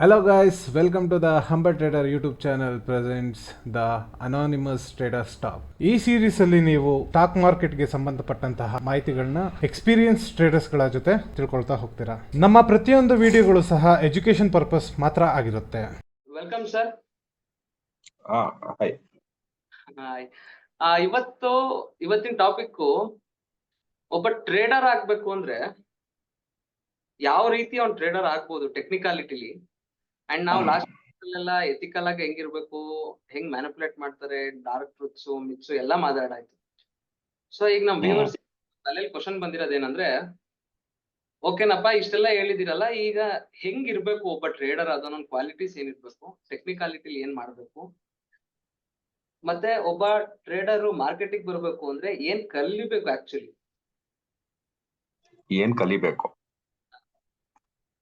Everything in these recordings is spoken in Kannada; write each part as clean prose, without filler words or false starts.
Hello guys, welcome to the Humble Trader YouTube channel presents the Anonymous Trader Stop. ಈ ಸೀರೀಸ್ ಅಲ್ಲಿ ನೀವು ಸ್ಟಾಕ್ ಮಾರ್ಕೆಟ್ಗೆ ಸಂಬಂಧಪಟ್ಟಂತಹ ಮಾಹಿತಿಗಳನ್ನ ಎಕ್ಸ್ಪೀರಿಯನ್ಸ್ ಟ್ರೇಡರ್ಸ್ ಗಳ ಜೊತೆ ತಿಳ್ಕೊಳ್ತಾ ಹೋಗ್ತೀರಾ. ನಮ್ಮ ಪ್ರತಿಯೊಂದು ವಿಡಿಯೋಗಳು ಸಹ ಎಜುಕೇಶನ್ ಪರ್ಪಸ್ ಮಾತ್ರ ಆಗಿರುತ್ತೆ. Welcome sir. ಹಾಯ್. ಹಾಯ್. ಇವತ್ತಿನ ಟಾಪಿಕ್ ಒಬ್ಬ ಟ್ರೇಡರ್ ಆಗ್ಬೇಕು ಅಂದ್ರೆ ಯಾವ ರೀತಿ ಅವ್ನ್ ಟ್ರೇಡರ್ ಆಗ್ಬೋದು ಟೆಕ್ನಿಕಾಲಿಟಿಲಿ, ಅಂಡ್ ನಾವು ಲಾಸ್ಟ್ ಎಲ್ಲ ಎಥಿಕಲ್ ಆಗಿ ಹೆಂಗಿರ್ಬೇಕು, ಹೆಂಗ್ ಮ್ಯಾನಿಪುಲೇಟ್ ಮಾಡ್ತಾರೆ, ಡಾರ್ಕ್ ಟ್ರೂತ್ಸ್ ಮಿಕ್ಸ್ ಎಲ್ಲ ಮಾತಾಡಾಯ್ತು. ಸೊ ಈಗ ನಮ್ ವ್ಯೂವರ್ಸ್ ತಲೆಯಲ್ಲಿ ಕ್ವಶನ್ ಬಂದಿರೋದೇನಂದ್ರೆ, ಓಕೆನಪ್ಪ ಇಷ್ಟೆಲ್ಲ ಹೇಳಿದಿರಲ್ಲ, ಈಗ ಹೆಂಗಿರ್ಬೇಕು ಒಬ್ಬ ಟ್ರೇಡರ್ ಅದನ್ನ ಕ್ವಾಲಿಟೀಸ್ ಏನಿರ್ಬೇಕು, ಟೆಕ್ನಿಕಾಲಿಟಿಲಿ ಏನ್ ಮಾಡ್ಬೇಕು, ಮತ್ತೆ ಒಬ್ಬ ಟ್ರೇಡರ್ ಮಾರ್ಕೆಟಿಗೆ ಬರಬೇಕು ಅಂದ್ರೆ ಏನ್ ಕಲಿಬೇಕು, ಆಕ್ಚುಲಿ ಏನ್ ಕಲಿಬೇಕು,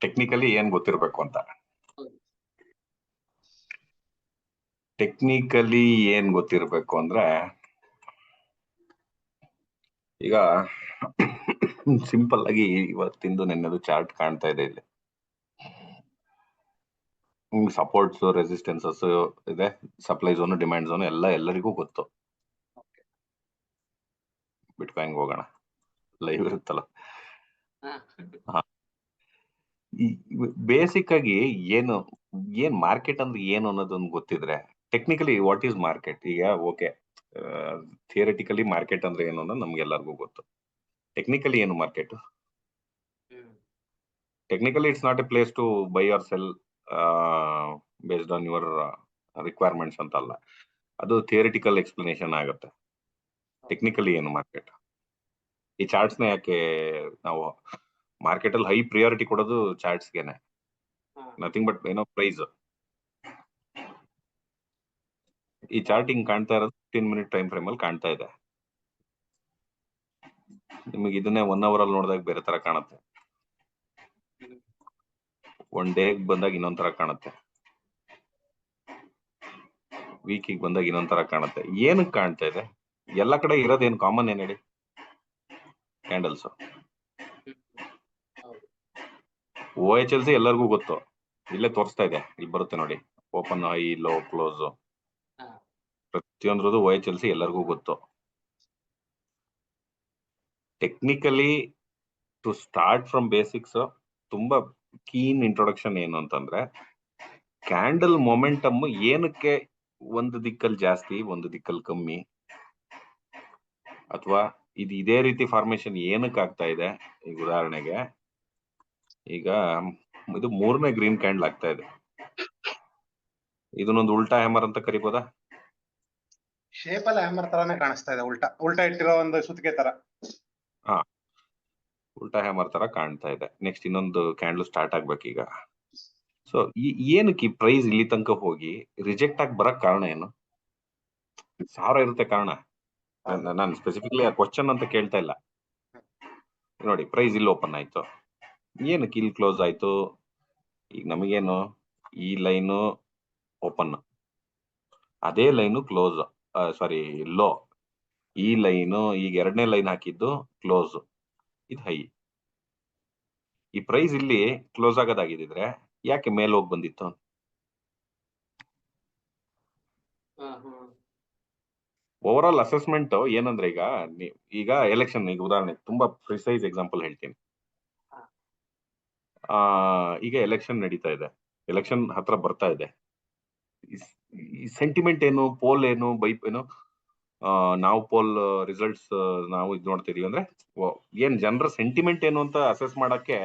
ಟೆಕ್ನಿಕಲಿ ಏನ್ ಗೊತ್ತಿರ್ಬೇಕು ಅಂತ. ಟೆಕ್ನಿಕಲಿ ಏನ್ ಗೊತ್ತಿರ್ಬೇಕು ಅಂದ್ರೆ, ಈಗ ಸಿಂಪಲ್ ಆಗಿ ಇವತ್ತಿಂದು ನೆನ್ನದು ಚಾರ್ಟ್ ಕಾಣ್ತಾ ಇದೆ. ಇಲ್ಲಿ ಸಪೋರ್ಟ್ಸ್, ರೆಸಿಸ್ಟೆನ್ಸಸ್ ಇದೆ, ಸಪ್ಲೈ ಝೋನ್, ಡಿಮ್ಯಾಂಡ್ ಝೋನ್ ಎಲ್ಲ ಎಲ್ಲರಿಗೂ ಗೊತ್ತು. ಬಿಟ್ಕಾಯಿನ್ ಹೋಗೋಣ, ಲೈವ್ ಇರುತ್ತಲ್ಲ. ಬೇಸಿಕ್ ಆಗಿ ಏನ್ ಮಾರ್ಕೆಟ್ ಅಂದ್ರೆ ಏನು ಅನ್ನೋದೊಂದು ಗೊತ್ತಿದ್ರೆ, ಟೆಕ್ನಿಕಲಿ ವಾಟ್ ಈಸ್ ಮಾರ್ಕೆಟ್. ಈಗ ಓಕೆ, ಥಿಯರಿಟಿಕಲಿ ಮಾರ್ಕೆಟ್ ಅಂದ್ರೆ ಏನು ಅನ್ನೋದು ನಮ್ಗೆಲ್ಲರಿಗೂ ಗೊತ್ತು. ಟೆಕ್ನಿಕಲಿ ಏನು market? Technically it's not a place to buy or sell based on your requirements ಅಂತಲ್ಲ, ಅದು ಥಿಯರಿಟಿಕಲ್ ಎಕ್ಸ್ಪ್ಲನೇಷನ್ ಆಗುತ್ತೆ. ಟೆಕ್ನಿಕಲಿ ಏನು ಮಾರ್ಕೆಟ್? ಈ ಚಾರ್ಟ್ಸ್ ನ ಯಾಕೆ ನಾವು ಮಾರ್ಕೆಟ್ ಅಲ್ಲಿ ಹೈ ಪ್ರಿಯಾರಿಟಿ ಕೊಡೋದು ಚಾರ್ಟ್ಸ್ಗೆನೆ, ನಥಿಂಗ್ ಬಟ್ ಏನೋ ಪ್ರೈಸ್. ಈ ಚಾರ್ಟ್ ಹಿಂಗ್ ಕಾಣ್ತಾ ಇರೋದು 15 ಮಿನಿಟ್ ಟೈಮ್ ಫ್ರೇಮ್ ಅಲ್ಲಿ ಕಾಣ್ತಾ ಇದೆ. ನಿಮಗೆ ಇದನ್ನೇ 1 ಅವರ್ ಅಲ್ಲಿ ನೋಡಿದಾಗ ಬೇರೆ ತರ ಕಾಣುತ್ತೆ, 1 ಡೇ ಬಂದಾಗ ಇನ್ನೊಂದ್ ತರ ಕಾಣುತ್ತೆ, ವೀಕಿಗೆ ಬಂದಾಗ ಇನ್ನೊಂದ್ ತರ ಕಾಣುತ್ತೆ. ಏನಕ್ಕೆ ಕಾಣ್ತಾ ಇದೆ? ಎಲ್ಲ ಕಡೆ ಇರೋದೇನು ಕಾಮನ್ ಏನ್ ಹೇಳಿ? ಕ್ಯಾಂಡಲ್ಸ್. OHLC ಎಲ್ಲರಿಗೂ ಗೊತ್ತು, ಇಲ್ಲೇ ತೋರಿಸ್ತಾ ಇದೆ, ಇಲ್ಲಿ ಬರುತ್ತೆ ನೋಡಿ, ಓಪನ್, ಹೈ, ಲೋ, ಕ್ಲೋಸ್, ಪ್ರತಿಯೊಂದ್ರದ್ದು OHLC ಎಲ್ಲರಿಗೂ ಗೊತ್ತು. Technically to start from basics, ತುಂಬಾ ಕೀನ್ ಇಂಟ್ರೊಡಕ್ಷನ್ ಏನು ಅಂತಂದ್ರೆ, ಕ್ಯಾಂಡಲ್ ಮೊಮೆಂಟಮ್ ಏನಕ್ಕೆ ಒಂದು ದಿಕ್ಕಲ್ಲಿ ಜಾಸ್ತಿ ಒಂದು ದಿಕ್ಕಲ್ಲಿ ಕಮ್ಮಿ, ಅಥವಾ ಇದು ಇದೇ ರೀತಿ ಫಾರ್ಮೇಶನ್ ಏನಕ್ಕೆ ಆಗ್ತಾ ಇದೆ. ಈಗ ಉದಾಹರಣೆಗೆ, ಈಗ ಇದು 3ನೇ ಗ್ರೀನ್ ಕ್ಯಾಂಡಲ್ ಆಗ್ತಾ ಇದೆ, ಇದನ್ನೊಂದು ಉಲ್ಟಾ ಹ್ಯಾಮರ್ ಅಂತ ಕರಿಬೋದಾ? ಶೇಪ್ ಅಲ್ಲಿ ಹ್ಯಾಮರ್ ತರಾನೇ ಕಾಣಿಸ್ತಾ ಇದೆ, ಉಲ್ಟಾ ಇಟ್ಟಿರೋ ಒಂದು ಸುತ್ತಿಗೆ ತರ. ಹಾ, ಉಲ್ಟಾ ಹ್ಯಾಮರ್ ತರ ಕಾಣ್ತಾ ಇದೆ. ನೆಕ್ಸ್ಟ್ ಇನ್ನೊಂದು ಕ್ಯಾಂಡಲ್ ಸ್ಟಾರ್ಟ್ ಆಗ್ಬೇಕೀಗ. ಸೊ ಏನಕ್ಕೆ ಈ ಪ್ರೈಸ್ ಇಲ್ಲಿ ತನಕ ಹೋಗಿ ರಿಜೆಕ್ಟ್ ಆಗಿ ಬರಕ್ ಕಾರಣ ಏನು? 1000 ಇರುತ್ತೆ ಕಾರಣ. ನಾನು ಸ್ಪೆಸಿಫಿಕ್ಲಿ ಆ ಕ್ವಶನ್ ಅಂತ ಕೇಳ್ತಾ ಇಲ್ಲ. ನೋಡಿ, ಪ್ರೈಸ್ ಇಲ್ಲಿ ಓಪನ್ ಆಯ್ತು, ಏನಕ್ಕೆ ಇಲ್ಲಿ ಕ್ಲೋಸ್ ಆಯ್ತು? ಈಗ ನಮಗೇನು, ಈ ಲೈನು ಓಪನ್, ಅದೇ ಲೈನು ಕ್ಲೋಸ್, ಸಾರಿ ಲೋ, ಈ ಲೈನು ಈಗ 2ನೇ ಲೈನ್ ಹಾಕಿದ್ದು ಕ್ಲೋಸ್, ಇದು ಹೈ. ಈ ಪ್ರೈಸ್ ಇಲ್ಲಿ ಕ್ಲೋಸ್ ಆಗೋದಾಗಿದ್ರೆ ಯಾಕೆ ಮೇಲೆ ಹೋಗಿ ಬಂದಿತ್ತು? ಓವರ್ ಆಲ್ ಅಸೆಸ್ಮೆಂಟ್ ಏನಂದ್ರೆ, ಈಗ ಎಲೆಕ್ಷನ್, ಈಗ ಉದಾಹರಣೆ ತುಂಬಾ ಪ್ರಿಸೈಸ್ ಎಕ್ಸಾಂಪಲ್ ಹೇಳ್ತೀನಿ. ಈಗ ಎಲೆಕ್ಷನ್ ನಡೀತಾ ಇದೆ, ಎಲೆಕ್ಷನ್ ಹತ್ರ ಬರ್ತಾ ಇದೆ. ಈ ಸೆಂಟಿಮೆಂಟ್ ಏನು, ಪೋಲ್ ಏನು, ಏನು, ನಾವು ಪೋಲ್ ರಿಸಲ್ಟ್ಸ್ ನಾವು ಇದು ನೋಡ್ತಿದೀವಿ ಅಂದ್ರೆ, ಏನ್ ಜನರ ಸೆಂಟಿಮೆಂಟ್ ಏನು ಅಂತ ಅಸೆಸ್ ಮಾಡಕ್ಕೆ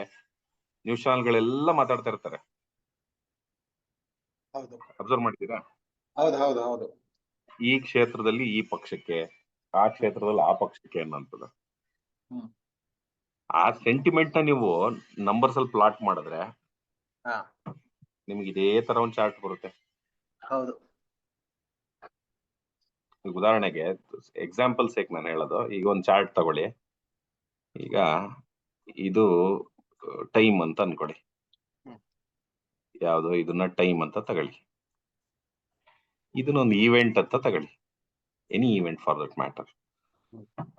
ನ್ಯೂಸ್ ಚಾನೆಲ್ಗಳೆಲ್ಲ ಮಾತಾಡ್ತಾ ಇರ್ತಾರೆ. ಅಬ್ಸರ್ವ್ ಮಾಡ್ತೀರಾ? ಹೌದು. ಈ ಕ್ಷೇತ್ರದಲ್ಲಿ ಈ ಪಕ್ಷಕ್ಕೆ, ಆ ಕ್ಷೇತ್ರದಲ್ಲಿ ಆ ಪಕ್ಷಕ್ಕೆ ಅನ್ನೋಂಥದ್ದು. ಆ ಸೆಂಟಿಮೆಂಟ್ ನ ನೀವು ನಂಬರ್ಸ್ ಅಲ್ಲಿ ಪ್ಲಾಟ್ ಮಾಡಿದ್ರೆ ನಿಮ್ಗೆ ಇದೇ ತರ ಒಂದು ಚಾರ್ಟ್ ಬರುತ್ತೆ. ಹೌದು. ಈಗ ಉದಾಹರಣೆಗೆ ಎಕ್ಸಾಂಪಲ್ ಸೇಕ್ ನಾನು ಹೇಳೋದು, ಈಗ ಒಂದು ಚಾರ್ಟ್ ತಗೊಳ್ಳಿ. ಈಗ ಇದು ಟೈಮ್ ಅಂತ ಅನ್ಕೊಳ್ಳಿ, ಯಾವ್ದು ಇದನ್ನ ಟೈಮ್ ಅಂತ ತಗೊಳ್ಳಿ, ಇದನ್ನೊಂದು ಈವೆಂಟ್ ಅಂತ ತಗೊಳ್ಳಿ, any event for that matter,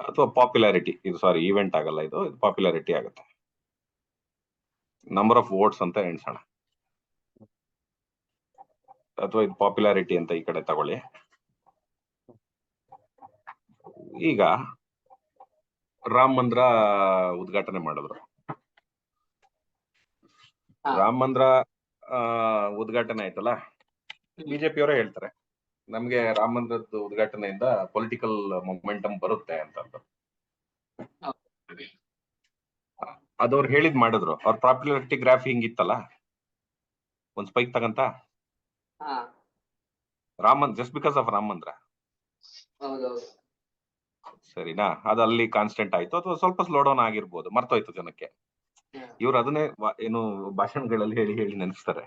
ಅಥವಾ ಪಾಪ್ಯುಲಾರಿಟಿ. ಇದು ಸಾರಿ, ಈವೆಂಟ್ ಆಗಲ್ಲ, ಇದು ಪಾಪ್ಯುಲಾರಿಟಿ ಆಗುತ್ತೆ. ನಂಬರ್ ಆಫ್ ವೋಟ್ಸ್ ಅಂತ ಎಣಿಸೋಣ. ಅಥವಾ ಇದು ಪಾಪ್ಯುಲಾರಿಟಿ ಅಂತ ಈ ಕಡೆ ತಗೊಳ್ಳಿ. ಈಗ ರಾಮ ಮಂದಿರ ಉದ್ಘಾಟನೆ ಮಾಡಿದ್ರು. ರಾಮ ಮಂದಿರ ಉದ್ಘಾಟನೆ ಆಯ್ತಲ್ಲ, ಬಿಜೆಪಿ ಅವರೇ ಹೇಳ್ತಾರೆ ನಮ್ಗೆ ರಾಮ ಮಂದಿರದ ಉದ್ಘಾಟನೆಯಿಂದ ಪೊಲಿಟಿಕಲ್ ಮೊಮೆಂಟಮ್ ಬರುತ್ತೆ ಅಂತ. ಅದವ್ರು ಹೇಳಿದ್ ಮಾಡಿದ್ರು. ಅವ್ರ ಪಾಪ್ಯುಲಾರಿಟಿ ಗ್ರಾಫ್ ಹಿಂಗಿತ್ತಲ್ಲ, ಒಂದ್ ಸ್ಪೈಕ್ ತಗಂತ just because of Ram Mandir. ಸರಿನಾ? ಅದು ಅಲ್ಲಿ ಕಾನ್ಸ್ಟೆಂಟ್ ಆಯ್ತು ಅಥವಾ ಸ್ವಲ್ಪ ಸ್ಲೋ ಡೌನ್ ಆಗಿರ್ಬೋದು, ಮರ್ತೋಯ್ತು ಜನಕ್ಕೆ. ಇವ್ರು ಅದನ್ನೇ ಏನು ಭಾಷಣಗಳಲ್ಲಿ ಹೇಳಿ ಹೇಳಿ ನೆನೆಸ್ತಾರೆ.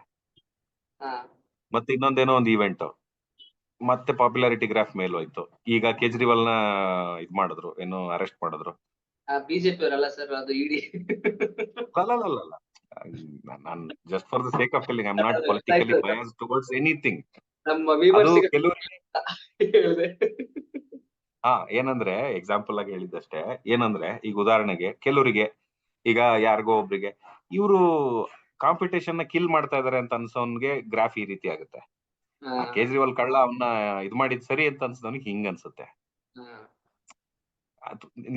ಮತ್ತೆ ಇನ್ನೊಂದೇನೋ ಒಂದು ಇವೆಂಟ್, ಮತ್ತೆ ಪಾಪ್ಯುಲಾರಿಟಿ ಗ್ರಾಫ್ ಮೇಲೆ ಹೋಯ್ತು. ಈಗ ಕೇಜ್ರಿವಾಲ್ ನ ಇದ್ ಮಾಡಿದ್ರು, ಏನು ಅರೆಸ್ಟ್ ಮಾಡಿದ್ರು. ಬಿಜೆಪಿ ಅವರಲ್ಲ ಸರ್, ಅದು ಇಡಿ. ಅಲ್ಲ, ನಾನು just for the sake of telling, I am not politically biased towards anything. ನಮ್ಮ ಕೆಲವರಿಗೆ ಏನಂದ್ರೆ ಎಕ್ಸಾಂಪಲ್ ಆಗಿ ಹೇಳಿದ್ದಷ್ಟೇ. ಏನಂದ್ರೆ ಈಗ ಉದಾಹರಣೆಗೆ ಕೆಲವರಿಗೆ, ಈಗ ಯಾರಿಗೋ ಒಬ್ರಿಗೆ ಇವರು ಕಾಂಪಿಟೇಷನ್ ನ ಕಿಲ್ ಮಾಡ್ತಾ ಇದಾರೆ ಅಂತ ಅನ್ಸೋನ್ಗೆ ಗ್ರಾಫ್ ಈ ರೀತಿ ಆಗುತ್ತೆ. ಕೇಜ್ರಿವಾಲ್ ಕಳ್ಳ ಅವನ್ನ ಇದ್ ಮಾಡಿದ್ ಸರಿ ಅಂತ ಅನ್ಸೋನಿಗೆ ಹಿಂಗ್ ಅನ್ಸುತ್ತೆ.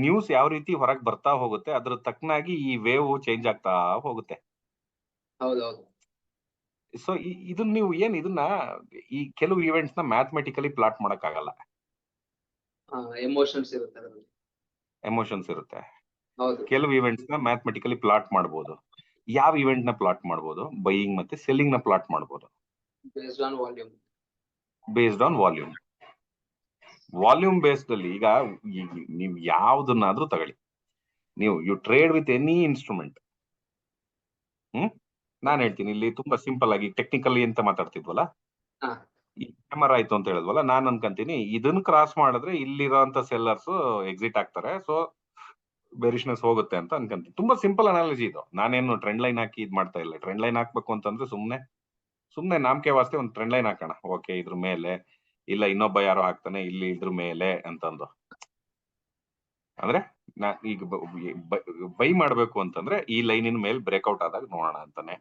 ನ್ಯೂಸ್ ಯಾವ ರೀತಿ ಹೊರಗ್ ಬರ್ತಾ ಹೋಗುತ್ತೆ ಅದ್ರ ತಕ್ಕನಾಗಿ ಈ ವೇವ್ ಚೇಂಜ್ ಆಗ್ತಾ ಹೋಗುತ್ತೆ. ಸೊ ಇದನ್ನ ನೀವು ಇದನ್ನ ಈ ಕೆಲವು ಇವೆಂಟ್ಸ್ ನ ಮ್ಯಾಥಮೆಟಿಕಲಿ ಪ್ಲಾಟ್ ಮಾಡಕ್ ಆಗಲ್ಲ. ಎಮೋಷನ್ಸ್ ಇರುತ್ತೆ. ಕೆಲವು ಇವೆಂಟ್ಸ್ ನ ಮ್ಯಾಥಮೆಟಿಕಲಿ ಪ್ಲಾಟ್ ಮಾಡಬಹುದು. ಯಾವ ಇವೆಂಟ್ ನ ಪ್ಲಾಟ್ ಮಾಡಬಹುದು? ಬೈಯಿಂಗ್ ಮತ್ತೆ ಸೆಲ್ಲಿಂಗ್ ನ ಪ್ಲಾಟ್ ಮಾಡಬಹುದು based on volume. Volume based ಅಲ್ಲಿ ಈಗ ನೀವು ಯಾವ್ದನ್ನಾದ್ರೂ ತಗೊಳ್ಳಿ, ನೀವು you trade with any instrument. ನಾನ್ ಹೇಳ್ತೀನಿ ಇಲ್ಲಿ ತುಂಬಾ ಸಿಂಪಲ್ ಆಗಿ ಟೆಕ್ನಿಕಲಿ ಅಂತ ಮಾತಾಡ್ತಿದ್ವಲ್ಲ, ಈ ಕ್ಯಾಮರಾ ಆಯ್ತು ಅಂತ ಹೇಳಿದ್ವಲ್ಲ, ನಾನ್ ಅನ್ಕೊಂತೀನಿ ಇದನ್ನ ಕ್ರಾಸ್ ಮಾಡಿದ್ರೆ ಇಲ್ಲಿರೋಂತ ಸೆಲ್ಲರ್ಸ್ ಎಕ್ಸಿಟ್ ಆಗ್ತಾರೆ, ಸೊ ಬೆರಿಶ್ನೆಸ್ ಹೋಗುತ್ತೆ ಅಂತ ಅನ್ಕೊಂತೀನಿ. ತುಂಬಾ ಸಿಂಪಲ್ ಅನಾಲಜಿ ಇದು. ನಾನೇನು ಟ್ರೆಂಡ್ ಲೈನ್ ಹಾಕಿ ಇದ್ ಮಾಡ್ತಾ ಇಲ್ಲ. ಟ್ರೆಂಡ್ ಲೈನ್ ಹಾಕ್ಬೇಕು ಅಂತಂದ್ರೆ ಸುಮ್ನೆ ನಾಮಕೆ ವಾಸ್ತೆ ಒಂದು ಟ್ರೆಂಡ್ ಲೈನ್ ಹಾಕೋಣ, ಓಕೆ ಇದ್ರ ಮೇಲೆ, ಇಲ್ಲ ಇನ್ನೊಬ್ಬ ಯಾರೋ ಹಾಕ್ತಾನೆ ಇಲ್ಲಿ ಇದ್ರ ಮೇಲೆ ಅಂತಂದು. ಅಂದ್ರೆ ಈಗ ಬೈ ಮಾಡ್ಬೇಕು ಅಂತಂದ್ರೆ ಈ ಲೈನಿನ ಮೇಲೆ ಬ್ರೇಕ್ಔಟ್ ಆದಾಗ ನೋಡೋಣ ಅಂತಾನೆ.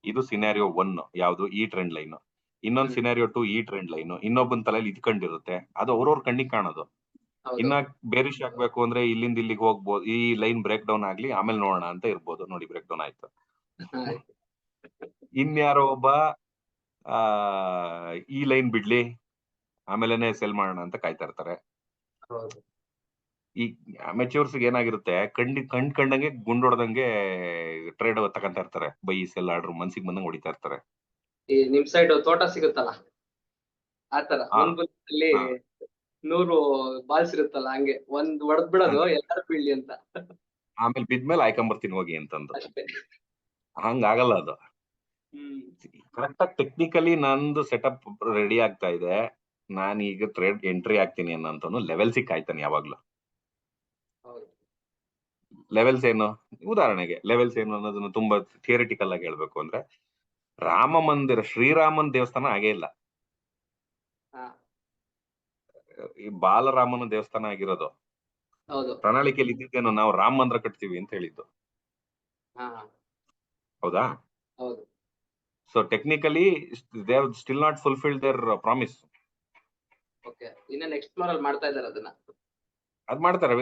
ಇದು ಸಿನಾರಿಯೋ 1, ಯಾವ್ದು? ಈ ಟ್ರೆಂಡ್ ಲೈನ್. ಇನ್ನೊಂದು ಸಿನಾರಿಯೋ 2, ಈ ಟ್ರೆಂಡ್ ಲೈನ್. ಇನ್ನೊಬ್ಬನ ತಲೆಯಲ್ಲಿ ಇದ್ಕೊಂಡಿರುತ್ತೆ, ಅದು ಅವ್ರವ್ರ ಕಣ್ಣಿಗೆ ಕಾಣೋದು. ಇನ್ನ ಬೇರಿಶ್ ಆಗ್ಬೇಕು ಅಂದ್ರೆ ಇಲ್ಲಿಂದ ಇಲ್ಲಿಗೆ ಹೋಗ್ಬೋದು, ಈ ಲೈನ್ ಬ್ರೇಕ್ ಡೌನ್ ಆಗ್ಲಿ ಆಮೇಲೆ ನೋಡೋಣ ಅಂತ ಇರ್ಬೋದು. ನೋಡಿ ಬ್ರೇಕ್ ಡೌನ್ ಆಯ್ತು. ಇನ್ಯಾರೋ ಒಬ್ಬ ಈ ಲೈನ್ ಬಿಡ್ಲಿ ಆಮೇಲೆನೆ ಸೆಲ್ ಮಾಡೋಣ ಅಂತ ಕಾಯ್ತಾ ಇರ್ತಾರೆ. ಈ ಅಮೆಚೂರ್ಸ್ ಏನಾಗಿರುತ್ತೆ, ಕಂಡಂಗೆ ಗುಂಡೊಡ್ದಂಗೆ ಟ್ರೇಡ್ ತಗೊಂತ ಇರ್ತಾರೆ. ಬೈ ಸೆಲ್ ಆರ್ಡರ್ ಮನ್ಸಿಗೆ ಬಂದಂಗೆ ಹೊಡಿತಾ ಇರ್ತಾರೆ. ನಿಮ್ ಸೈಡ್ ತೋಟ ಸಿಗುತ್ತಲ್ಲ ಆತರ, ಅಲ್ಲಿ 100 ಬಾಲ್ಸ್ ಇರುತ್ತಲ್ಲ, ಹಂಗೆ ಒಂದ್ ಹೊಡೆದ್ ಬಿಡೋದು ಎಲ್ಲಾರು ಬೀಳ್ಲಿ ಅಂತ. ಆಮೇಲೆ ಬಿದ್ಮೇಲೆ ಆಯ್ಕೊಂಬರ್ತೀನಿ ಹೋಗಿ ಅಂತಂದು. ಹಂಗಾಗಲ್ಲ ಅದು. ಕರೆಕ್ಟ್ ಆಗಿ ಟೆಕ್ನಿಕಲಿ ನಂದು ಸೆಟಪ್ ರೆಡಿ ಆಗ್ತಾ ಇದೆ, ನಾನು ಈಗ ಟ್ರೇಡ್ ಎಂಟ್ರಿ ಆಗ್ತೀನಿ ಅನ್ನೋಂತನು ಲೆವೆಲ್ಸ್ ಕಾಯ್ತಾನೆ ಯಾವಾಗ್ಲೂ. ಲೆವೆಲ್ಸ್ ಏನು? ಉದಾಹರಣೆಗೆ ಲೆವೆಲ್ಸ್ ಏನು ಅನ್ನೋದನ್ನ ತುಂಬಾ ಥಿಯರಿಟಿಕಲ್ ಆಗಿ ಹೇಳ್ಬೇಕು ಅಂದ್ರೆ, ರಾಮ ಮಂದಿರ, ಶ್ರೀರಾಮನ್ ದೇವಸ್ಥಾನ ಆಗೇ ಇಲ್ಲ. ಈ ಬಾಲರಾಮನ ದೇವಸ್ಥಾನ ಆಗಿರೋದು. ಪ್ರಣಾಳಿಕೆಯಲ್ಲಿ ಇದ್ದಿದ್ದೇನು, ನಾವು ರಾಮ ಮಂದಿರ ಕಟ್ತೀವಿ ಅಂತ ಹೇಳಿದ್ದು. ಹೌದಾ? So technically they have still not fulfilled their promise. Explore ಮಾಡ್ತಾ ಇದ್ದಾರೆ ಅದನ್ನ. ಅದ್ ಮಾಡ್ತಾರೆ,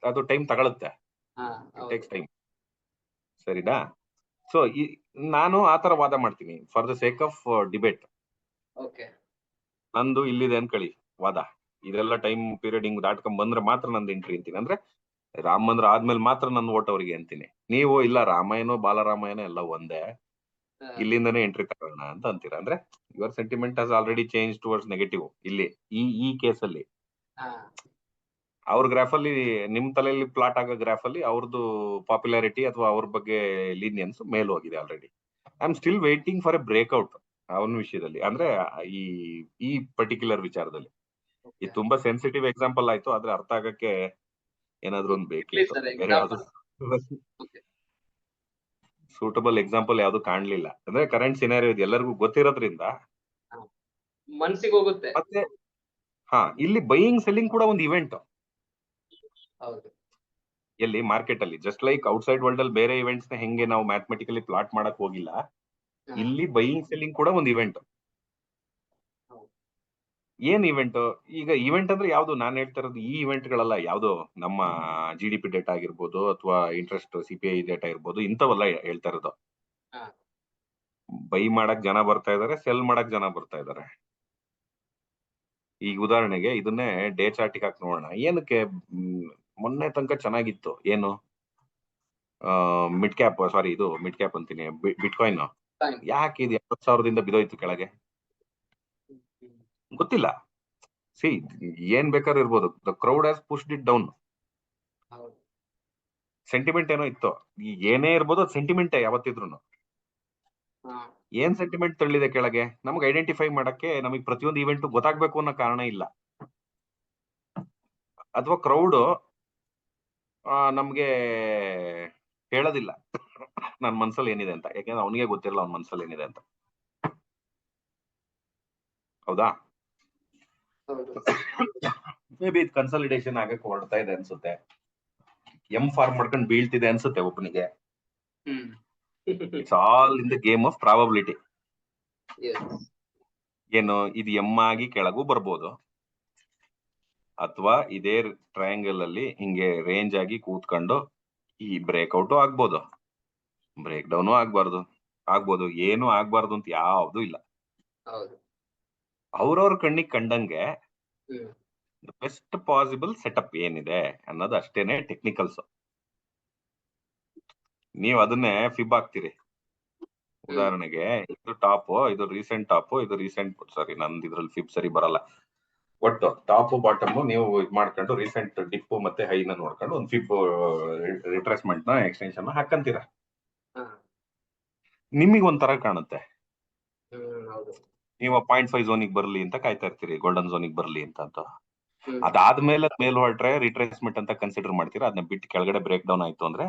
ಅದು ಟೈಮ್ ತಗೊಳುತ್ತೆ, ಟೇಕ್ಸ್ ಟೈಮ್. ಸರಿನಾ? ಸೊ ನಾನು ಆತರ ವಾದ ಮಾಡ್ತೀನಿ for the sake of debate. ನಂದು ಇಲ್ಲಿದೆ ಅನ್ಕೊಳ್ಳಿ ವಾದ, ಇದೆಲ್ಲ ಟೈಮ್ ಪೀರಿಯಡ್ ಹಿಂಗ್ ದಾಟ್ಕೊಂಡ್ ಬಂದ್ರೆ ಮಾತ್ರ ನಂದು ಎಂಟ್ರಿ ಅಂತೀನಿ. ಅಂದ್ರೆ ರಾಮ ಮಂದಿರ ಆದ್ಮೇಲೆ ಮಾತ್ರ ನನ್ನ ಓಟ್ ಅವರಿಗೆ ಅಂತೀನಿ. ನೀವು ಇಲ್ಲ ರಾಮಾಯಣ ಬಾಲರಾಮಾಯಣ ಎಲ್ಲ ಒಂದೇ, ಇಲ್ಲಿಂದನೇ ಎಂಟ್ರಿ ತಗೋಣ ಅಂತ ಅಂತೀರಾ. ಅಂದ್ರೆ your sentiment has already change towards negative. ಇಲ್ಲಿ ಈ ಕೇಸಲ್ಲಿ ಅವ್ರ ಗ್ರಾಫ್ ಅಲ್ಲಿ, ನಿಮ್ ತಲೆಯಲ್ಲಿ ಪ್ಲಾಟ್ ಆಗೋ ಗ್ರಾಫ್ ಅಲ್ಲಿ ಅವ್ರದ್ದು ಪಾಪ್ಯುಲಾರಿಟಿ ಅಥವಾ ಅವ್ರ ಬಗ್ಗೆ ಲೀನಿಯನ್ಸ್ ಮೇಲ್ ಹೋಗಿದೆ already. I am still waiting for A breakout ಅವನ ವಿಷಯದಲ್ಲಿ, ಅಂದ್ರೆ ಈ ಪರ್ಟಿಕ್ಯುಲರ್ ವಿಚಾರದಲ್ಲಿ. ಇದು ತುಂಬಾ ಸೆನ್ಸಿಟಿವ್ ಎಕ್ಸಾಂಪಲ್ ಆಯ್ತು, ಆದ್ರೆ ಅರ್ಥ ಆಗಕ್ಕೆ ಏನಾದ್ರು ಒಂದು ಬೇಕಿತ್ತು. ಬೇರೆ ಯಾವ್ದು ಸೂಟಬಲ್ ಎಕ್ಸಾಂಪಲ್ ಯಾವ್ದು ಕಾಣ್ಲಿಲ್ಲ. ಅಂದ್ರೆ ಕರೆಂಟ್ ಸಿನಾರಿಯೋ ಇದು ಎಲ್ಲರಿಗೂ ಗೊತ್ತಿರೋದ್ರಿಂದ ಮನ್ಸಿಗೆ ಹೋಗುತ್ತೆ. ಮತ್ತೆ ಇಲ್ಲಿ ಬೈಯಿಂಗ್ ಸೆಲ್ಲಿಂಗ್ ಕೂಡ ಒಂದು ಇವೆಂಟ್. ಎಲ್ಲಿ ಮಾರ್ಕೆಟ್ ಅಲ್ಲಿ ಜಸ್ಟ್ ಲೈಕ್ ಔಟ್ಸೈಡ್ ವರ್ಲ್ಡ್ ಅಲ್ಲಿ ಬೇರೆ ಇವೆಂಟ್ಸ್ ನ ಹೆಂಗೆ ನಾವು ಮ್ಯಾಥಮೆಟಿಕಲಿ ಪ್ಲಾಟ್ ಮಾಡಕ್ ಹೋಗಿಲ್ಲ, ಇಲ್ಲಿ ಬೈಯಿಂಗ್ ಸೆಲ್ಲಿಂಗ್ ಕೂಡ ಒಂದು ಇವೆಂಟ್. ಏನ್ ಇವೆಂಟ್? ಈಗ ಇವೆಂಟ್ ಅಂದ್ರೆ ಯಾವ್ದು? ನಾನ್ ಹೇಳ್ತಾ ಇರೋದು ಈ ಇವೆಂಟ್ ಗಳಲ್ಲ, ಯಾವ್ದು ನಮ್ಮ GDP ಡೇಟಾ ಆಗಿರ್ಬೋದು ಅಥವಾ ಇಂಟ್ರೆಸ್ಟ್ CPI ಡೇಟಾ ಇರ್ಬೋದು, ಇಂಥವೆಲ್ಲ ಹೇಳ್ತಾ ಇರೋದು. ಹಾ. ಬೈ ಮಾಡಕ್ ಜನ ಬರ್ತಾ ಇದಾರೆ, ಸೆಲ್ ಮಾಡಕ್ ಜನ ಬರ್ತಾ ಇದಾರೆ. ಈಗ ಉದಾಹರಣೆಗೆ ಇದನ್ನೇ ಡೇ ಚಾರ್ಟಿಗೆ ಹಾಕಿ ನೋಡೋಣ. ಏನಕ್ಕೆ ಮೊನ್ನೆ ತನಕ ಚೆನ್ನಾಗಿತ್ತು? ಏನು ಮಿಡ್ ಕ್ಯಾಪ್, ಸಾರಿ ಇದು ಮಿಡ್ ಕ್ಯಾಪ್ ಅಂತೀನಿ, ಬಿಟ್ಕಾಯಿನ್ Fine. ಯಾಕೆ ಇದು 20,000ದಿಂದ ಬಿದೋಯ್ತು ಕೆಳಗೆ? ಗೊತ್ತಿಲ್ಲ. ಸಿ, ಏನ್ ಬೇಕಾದ್ರೂ ಇರ್ಬೋದು. The crowd has pushed it down. ಹೌದು. ಸೆಂಟಿಮೆಂಟ್ ಏನೋ ಇತ್ತು. ಈಗ ಏನೇ ಇರ್ಬೋದು, ಅದು ಸೆಂಟಿಮೆಂಟ್ ಯಾವತ್ತಿದ್ರು. ಹಾ. ಏನ್ ಸೆಂಟಿಮೆಂಟ್ ತಳ್ಳಿದೆ ಕೆಳಗೆ? ನಮ್ಗೆ ಐಡೆಂಟಿಫೈ ಮಾಡಕ್ಕೆ ನಮಗೆ ಪ್ರತಿಯೊಂದು ಇವೆಂಟ್ ಗೊತ್ತಾಗ್ಬೇಕು ಅನ್ನೋ ಕಾರಣ ಇಲ್ಲ. ಅಥವಾ ಕ್ರೌಡ್ ನಮ್ಗೆ ಹೇಳೋದಿಲ್ಲ ನನ್ ಮನ್ಸಲ್ಲಿ ಏನಿದೆ ಅಂತ. ಯಾಕೆಂದ್ರೆ ಅವನಿಗೆ ಗೊತ್ತಿರಲ್ಲ ಅವ್ನ ಮನ್ಸಲ್ಲಿ ಏನಿದೆ ಅಂತ. ಹೌದಾ? ಹೌದು. ಮೇ ಬಿ ಇದು ಕನ್ಸಾಲಿಡೇಷನ್ ಆಗಕ್ಕೆ ಹೊರಡ್ತಾ ಇದೆ ಅನ್ಸುತ್ತೆ. ಫಾರ್ಮ್ ಮಾಡ್ಕೊಂಡು ಬೀಳ್ತಿದೆ ಅನ್ಸುತ್ತೆ ಒಬ್ಬನಿಗೆ. ಹ್ಮ್. It's all in the game of probability. Yes. ಏನು ಇದು ಆಗಿ ಕೆಳಗೂ ಬರ್ಬೋದು, ಅಥವಾ ಇದೇ ಟ್ರಯಾಂಗಲ್ ಅಲ್ಲಿ ಹಿಂಗೆ ರೇಂಜ್ ಆಗಿ ಕೂತ್ಕೊಂಡು ಈ ಬ್ರೇಕ್ಔಟು ಆಗ್ಬೋದು, ಬ್ರೇಕ್ ಡೌನು ಆಗ್ಬೋದು. ಏನು ಆಗ್ಬಾರ್ದು ಅಂತ ಯಾವ್ದು ಇಲ್ಲ. ಹೌದು. ಅವ್ರವ್ರ ಕಣ್ಣಿಗೆ ಕಂಡಂಗೆ ಹ್ಮ್. ಬೆಸ್ಟ್ ಪಾಸಿಬಲ್ ಸೆಟಪ್ ಏನಿದೆ ಅನ್ನೋದು ಅಷ್ಟೇನೆ ಟೆಕ್ನಿಕಲ್ಸ್. ನೀವ್ ಅದನ್ನೇ ಫಿಬ್ ಆಗ್ತೀರಿ. ಉದಾಹರಣೆಗೆ ಇದು ಟಾಪ್, ಇದು ರೀಸೆಂಟ್ ಟಾಪ್, ಇದು ರೀಸೆಂಟ್, ಸಾರಿ ನಂದು ಇದ್ರಲ್ಲಿ ಫಿಬ್ ಸರಿ ಬರಲ್ಲ. ಒಟ್ಟು ಟಾಪ್ ಬಾಟಮ್ ನೀವು ಇದ್ ಮಾಡ್ಕೊಂಡು ರೀಸೆಂಟ್ ಡಿಪ್ ಮತ್ತೆ ಹೈನ ನೋಡ್ಕೊಂಡು ಒಂದು ಫಿಬ್ ರಿಟ್ರೇಸ್ಮೆಂಟ್ ನ ಎಕ್ಸ್ಟೆನ್ಷನ್ ಹಾಕಂತೀರ. ಹಾ. ನಿಮಗೆ ಒಂಥರ ಕಾಣುತ್ತೆ. ಹೌದು. ನೀವು 0.5 ಝೋನಿಗೆ ಬರ್ಲಿ ಅಂತ ಕಾಯ್ತಾ ಇರ್ತೀರಿ, ಗೋಲ್ಡನ್ ಝೋನಿಗೆ ಬರ್ಲಿ ಅಂತ. ಹ್ಮ್. ಅದಾದ್ಮೇಲೆ ಮೇಲ್ ಹೊರಟ್ರೆ ರಿಟ್ರೇಸ್ಮೆಂಟ್ ಅಂತ ಕನ್ಸಿಡರ್ ಮಾಡ್ತೀರಾ. ಅದನ್ನ ಬಿಟ್ಟು ಕೆಳಗಡೆ ಬ್ರೇಕ್ ಡೌನ್ ಆಯ್ತು ಅಂದ್ರೆ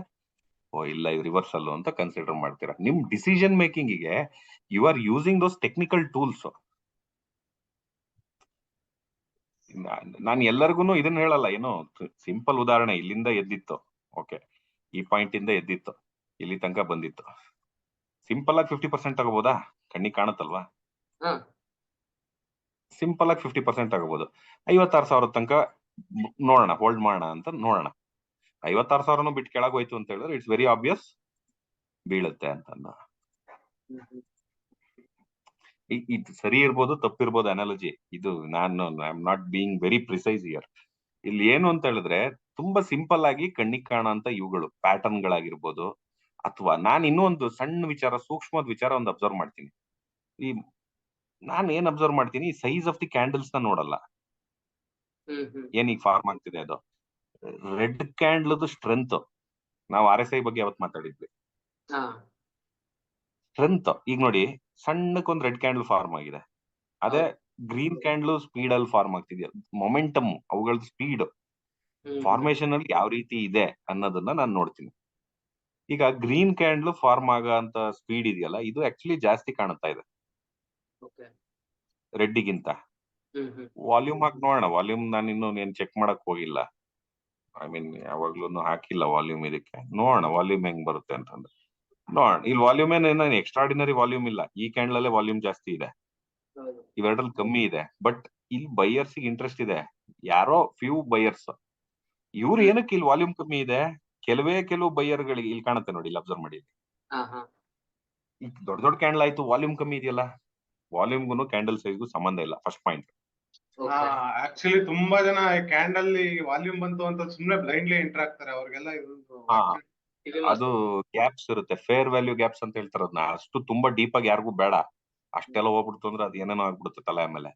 ಓ ಇಲ್ಲ ಇದು ರಿವರ್ಸಲ್ ಅಂತ ಕನ್ಸಿಡರ್ ಮಾಡ್ತೀರಾ. ನಿಮ್ ಡಿಸಿಷನ್ ಮೇಕಿಂಗ್ ಗೆ you are using those technical tools. ನಾನು ಎಲ್ಲರಿಗೂ ಇದನ್ನ ಹೇಳಲ್ಲ. ಏನೋ ಸಿಂಪಲ್ ಉದಾಹರಣೆ, ಇಲ್ಲಿಂದ ಎದ್ದಿತ್ತು, ಓಕೆ, ಈ ಪಾಯಿಂಟ್ ಇಂದ ಎದ್ದಿತ್ತು, ಇಲ್ಲಿ ತನಕ ಬಂದಿತ್ತು. ಸಿಂಪಲ್ ಆಗಿ 50% ತಗೋಬಹುದಾ? ಕಣ್ಣಿಗೆ ಕಾಣುತ್ತಲ್ವಾ? ಹಾ. ಸಿಂಪಲ್ ಆಗಿ 50% ತಗೋಬಹುದು. 56,000 ತನಕ ನೋಡೋಣ, ಹೋಲ್ಡ್ ಮಾಡೋಣ ಅಂತ ನೋಡೋಣ. 56,000 ಬಿಟ್ಟು ಕೆಳಗೆ ಹೋಯ್ತು ಅಂತ ಹೇಳಿದ್ರೆ ಇಟ್ಸ್ ವೆರಿ ಆಬ್ವಿಯಸ್ ಬೀಳುತ್ತೆ ಅಂತ. ಇದು ಸರಿ ಇರ್ಬೋದು, ತಪ್ಪಿರ್ಬೋದು ಅನಾಲಜಿ. ಇದು ನಾನು I am not being very precise here. ಇಲ್ಲಿ ಏನು ಅಂತ ಹೇಳಿದ್ರೆ ತುಂಬಾ ಸಿಂಪಲ್ ಆಗಿ ಕಣ್ಣಿಗೆ ಕಾಣಂತ ಇವುಗಳು ಪ್ಯಾಟರ್ನ್ ಗಳಾಗಿರ್ಬೋದು. ಅಥವಾ ನಾನು ಇನ್ನೂ ಒಂದು ಸಣ್ಣ ವಿಚಾರ, ಸೂಕ್ಷ್ಮದ ವಿಚಾರ ಒಂದು ಅಬ್ಸರ್ವ್ ಮಾಡ್ತೀನಿ. ನಾನು ಏನ್ ಅಬ್ಸರ್ವ್ ಮಾಡ್ತೀನಿ, ಸೈಜ್ ಆಫ್ ದಿ ಕ್ಯಾಂಡಲ್ಸ್ ನ ನೋಡಲ್ಲ. ಏನೀಗ ಫಾರ್ಮ್ ಆಗ್ತಿದೆ ಅದು ರೆಡ್ ಕ್ಯಾಂಡಲ್ದು ಸ್ಟ್ರೆಂತ್. ನಾವು RSI ಬಗ್ಗೆ ಯಾವತ್ತು ಮಾತಾಡಿದ್ವಿ. ಸ್ಟ್ರೆಂತ್ ಈಗ ನೋಡಿ, ಸಣ್ಣಕ್ಕೊಂದು ರೆಡ್ ಕ್ಯಾಂಡಲ್ ಫಾರ್ಮ್ ಆಗಿದೆ. ಅದೇ ಗ್ರೀನ್ ಕ್ಯಾಂಡಲ್ ಸ್ಪೀಡ್ ಅಲ್ಲಿ ಫಾರ್ಮ್ ಆಗ್ತಿದ್ಯಾ, ಮೊಮೆಂಟಮ್ ಅವುಗಳದ್ದು ಸ್ಪೀಡ್ ಫಾರ್ಮೇಶನ್ ಅಲ್ಲಿ ಯಾವ ರೀತಿ ಇದೆ ಅನ್ನೋದನ್ನ ನಾನು ನೋಡ್ತೀನಿ. ಈಗ ಗ್ರೀನ್ ಕ್ಯಾಂಡಲ್ ಫಾರ್ಮ್ ಆಗೋ ಸ್ಪೀಡ್ ಇದೆಯಲ್ಲ, ಇದು ಆಕ್ಚುಲಿ ಜಾಸ್ತಿ ಕಾಣುತ್ತಾ ಇದೆ ರೆಡ್ಡಿಗಿಂತ. ವಾಲ್ಯೂಮ್ ಹಾಕಿ ನೋಡೋಣ. ವಾಲ್ಯೂಮ್ ನಾನು ಇನ್ನೂ ಏನ್ ಚೆಕ್ ಮಾಡಕ್ ಹೋಗಿಲ್ಲ. ಐ ಮೀನ್ ಯಾವಾಗ್ಲೂ ಹಾಕಿಲ್ಲ ವಾಲ್ಯೂಮ್. ಇದಕ್ಕೆ ನೋಡೋಣ ವಾಲ್ಯೂಮ್ ಹೆಂಗ್ ಬರುತ್ತೆ ಅಂತಂದ್ರೆ. ನೋಡೋಣ, ಇಲ್ಲಿ ವಾಲ್ಯೂಮ್ ಏನೇನು ಎಕ್ಸ್ಟ್ರಾರ್ಡಿನರಿ ವಾಲ್ಯೂಮ್ ಇಲ್ಲ. ಈ ಕ್ಯಾಂಡಲ್ ಅಲ್ಲೇ ವಾಲ್ಯೂಮ್ ಜಾಸ್ತಿ ಇದೆ, ಇವೆರಡರಲ್ಲಿ ಕಮ್ಮಿ ಇದೆ. ಬಟ್ ಇಲ್ಲಿ ಬೈಯರ್ಸ್ ಇಂಟ್ರೆಸ್ಟ್ ಇದೆ, ಯಾರೋ ಫ್ಯೂ ಬೈಯರ್ಸ್. ಇವ್ರು ಏನಕ್ಕೆ ಇಲ್ಲಿ ವಾಲ್ಯೂಮ್ ಕಮ್ಮಿ ಇದೆ? ಕೆಲವು ಬೈಯರ್ ಗಳಿಗೆ ಇಲ್ಲಿ ಕಾಣುತ್ತೆ ನೋಡಿ, ಇಲ್ಲಿ ಅಬ್ಸರ್ವ್ ಮಾಡಿ. ಈಗ ದೊಡ್ಡ ದೊಡ್ಡ ಕ್ಯಾಂಡಲ್ ಆಯ್ತು, ವಾಲ್ಯೂಮ್ ಕಮ್ಮಿ ಇದೆಯಲ್ಲ. ವಾಲ್ಯೂಮ್ಗೂ ಕ್ಯಾಂಡಲ್ ಸೈಜ್ಗೂ ಸಂಬಂಧ ಇಲ್ಲ, ಫಸ್ಟ್ ಪಾಯಿಂಟ್. ಆಕ್ಚುಲಿ ತುಂಬಾ ಜನ ಕ್ಯಾಂಡಲ್ ವಾಲ್ಯೂಮ್ ಬಂತು ಅಂತ ಸುಮ್ನೆ ಬ್ಲೈಂಡ್ಲಿ ಎಂಟರ್ ಆಗ್ತಾರೆ. ಅವ್ರಿಗೆಲ್ಲ ಅದು ಗ್ಯಾಪ್ಸ್ ಇರುತ್ತೆ, ಫೇರ್ ವ್ಯಾಲ್ಯೂ ಗ್ಯಾಪ್ಸ್ ಅಂತ ಹೇಳ್ತಾರೆ ಅದನ್ನ. ಅಷ್ಟು ತುಂಬಾ ಡೀಪ್ ಆಗಿ ಯಾರಿಗೂ ಬೇಡ. ಅಷ್ಟೆಲ್ಲ ಹೋಗ್ಬಿಡ್ತು ಅಂದ್ರೆ ಅದು ಏನೇನೋ ಆಗ್ಬಿಡುತ್ತೆ ತಲೆ ಮೇಲೆ.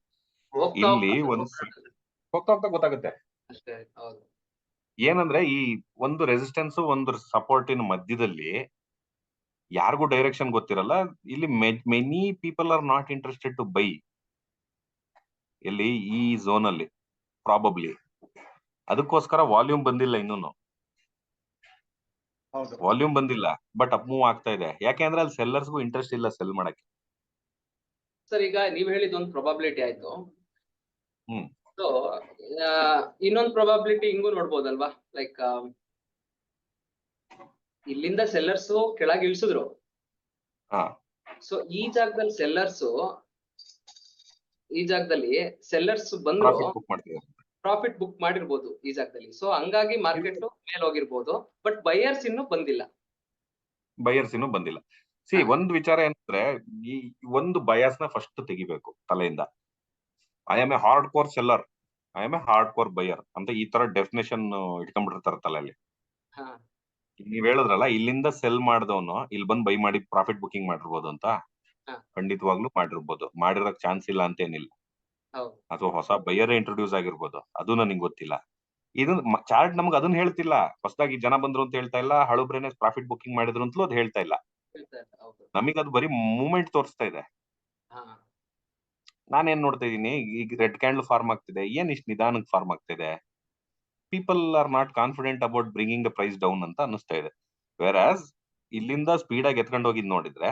ಇಲ್ಲಿ ಹೋಗ್ತಾ ಗೊತ್ತಾಗುತ್ತೆ ಏನಂದ್ರೆ, ಈ ಒಂದು ರೆಸಿಸ್ಟೆನ್ಸ್ ಒಂದು ಸಪೋರ್ಟಿನ ಮಧ್ಯದಲ್ಲಿ ಯಾರಿಗೂ ಡೈರೆಕ್ಷನ್ ಗೊತ್ತಿರಲ್ಲ. ಇಲ್ಲಿ many people are not interested to buy. ಎಲ್ಲಿ? ಈ ಝೋನ್ ಅಲ್ಲಿ ಪ್ರಾಬಬ್ಲಿ. ಅದಕ್ಕೋಸ್ಕರ ವಾಲ್ಯೂಮ್ ಬಂದಿಲ್ಲ ಇನ್ನೂನು. ವಾಲ್ಯೂಮ್ ಬಂದಿಲ್ಲ, ಬಟ್ ಅಪ್ ಮೂವ್ ಆಗ್ತಾ ಇದೆ. ಯಾಕೆಂದ್ರೆ ಅಲ್ಲಿ ಸೆಲ್ಲರ್ಸ್ಗೂ ಇಂಟ್ರೆಸ್ಟ್ ಇಲ್ಲ ಸೆಲ್ ಮಾಡಕ್ಕೆ. ಸರ್, ಈಗ ನೀವ್ ಹೇಳಿದ ಒಂದು ಪ್ರೊಬಾಬಿಲಿಟಿ ಆಯ್ತು. ಸೊ ಇನ್ನೊಂದು ಪ್ರೊಬಾಬಿಲಿಟಿ ಹಿಂಗೂ ನೋಡ್ಬೋದಲ್ವಾ? ಲೈಕ್ ಇಲ್ಲಿಂದ ಸೆಲ್ಲರ್ಸ್ ಕೆಳಗೆ ಇಳಿಸಿದ್ರು. ಸೊ ಈ ಜಾಗದಲ್ಲಿ ಸೆಲ್ಲರ್ಸ್ ಈ ಜಾಗದಲ್ಲಿ ಸೆಲ್ಲರ್ಸ್ ಬಂದ್ರು ಪ್ರಾಫಿಟ್ ಬುಕ್ ಮಾಡ್ತಿದ್ದಾರೆ. ಪ್ರಾಫಿಟ್ ಬುಕ್ ಮಾಡಿರ್ಬೋದು ಈ ಜಾಗದಲ್ಲಿ. ಸೊ ಹಂಗಾಗಿ ಮಾರ್ಕೆಟ್ ಮೇಲ್ ಹೋಗಿರ್ಬೋದು, ಬಟ್ ಬೈಯರ್ಸ್ ಇನ್ನೂ ಬಂದಿಲ್ಲ. ಬಯರ್ಸ್ ಇನ್ನೂ ಬಂದಿಲ್ಲ. ಸಿ, ಹಾ. ಒಂದ್ ವಿಚಾರ ಏನಂದ್ರೆ, ಈ ಒಂದು ಬಯಾಸ್ ನ ಫಸ್ಟ್ ತೆಗಿಬೇಕು ತಲೆಯಿಂದ. I am a hard core seller, I am a hard core buyer ಅಂತ ಈ ತರ ಡೆಫಿನೇಷನ್ ಇಟ್ಕೊಂಡ್ಬಿಟ್ಟಿರ್ತಾರೆ ತಲೆಯಲ್ಲಿ. ಹಾ. ನೀವ್ ಹೇಳಿದ್ರಲ್ಲ, ಇಲ್ಲಿಂದ ಸೆಲ್ ಮಾಡಿದವನು ಇಲ್ಲಿ ಬಂದ್ ಬೈ ಮಾಡಿ ಪ್ರಾಫಿಟ್ ಬುಕಿಂಗ್ ಮಾಡಿರ್ಬೋದು ಅಂತ. ಹಾ. ಖಂಡಿತವಾಗ್ಲೂ ಮಾಡಿರ್ಬೋದು, ಮಾಡಿರಕ್ ಚಾನ್ಸ್ ಇಲ್ಲ ಅಂತೇನಿಲ್ಲ. ಹೌದು. ಅಥವಾ ಹೊಸ ಬೈಯರ್ ಇಂಟ್ರೊಡ್ಯೂಸ್ ಆಗಿರ್ಬೋದು, ಅದು ನನಗೆ ಗೊತ್ತಿಲ್ಲ. ಇದು ಚಾರ್ಟ್ ನಮ್ಗೆ ಅದನ್ನ ಹೇಳ್ತಿಲ್ಲ. ಹೊಸದಾಗಿ ಜನ ಬಂದ್ರು ಅಂತ ಹೇಳ್ತಾ ಇಲ್ಲ, ಹಳುಬ್ರೇನೆ ಪ್ರಾಫಿಟ್ ಬುಕಿಂಗ್ ಮಾಡಿದ್ರು ಅಂತಲೂ ಅದು ಹೇಳ್ತಾ ಇಲ್ಲ. ಹೇಳ್ತಾ ಇಲ್ಲ. ಹೌದು. ನಮಗೆ ಅದು ಬರೀ ಮೂವ್ಮೆಂಟ್ ತೋರಿಸ್ತಾ ಇದೆ. ಹಾ. ನಾನೇನ್ ನೋಡ್ತಾ ಇದೀನಿ, ಈಗ ರೆಡ್ ಕ್ಯಾಂಡಲ್ ಫಾರ್ಮ್ ಆಗ್ತಿದೆ, ಏನ್ ಇಷ್ಟು ನಿಧಾನಕ್ಕೆ ಫಾರ್ಮ್ ಆಗ್ತಿದೆ, people are not confident about bringing the price down ಅಂತ ಅನಿಸ್ತಾ ಇದೆ. ವೇರ್ ಆಸ್ ಇಲ್ಲಿಂದ ಸ್ಪೀಡ್ ಆಗಿ ಎತ್ಕೊಂಡು ಹೋಗಿದ್ ನೋಡಿದ್ರೆ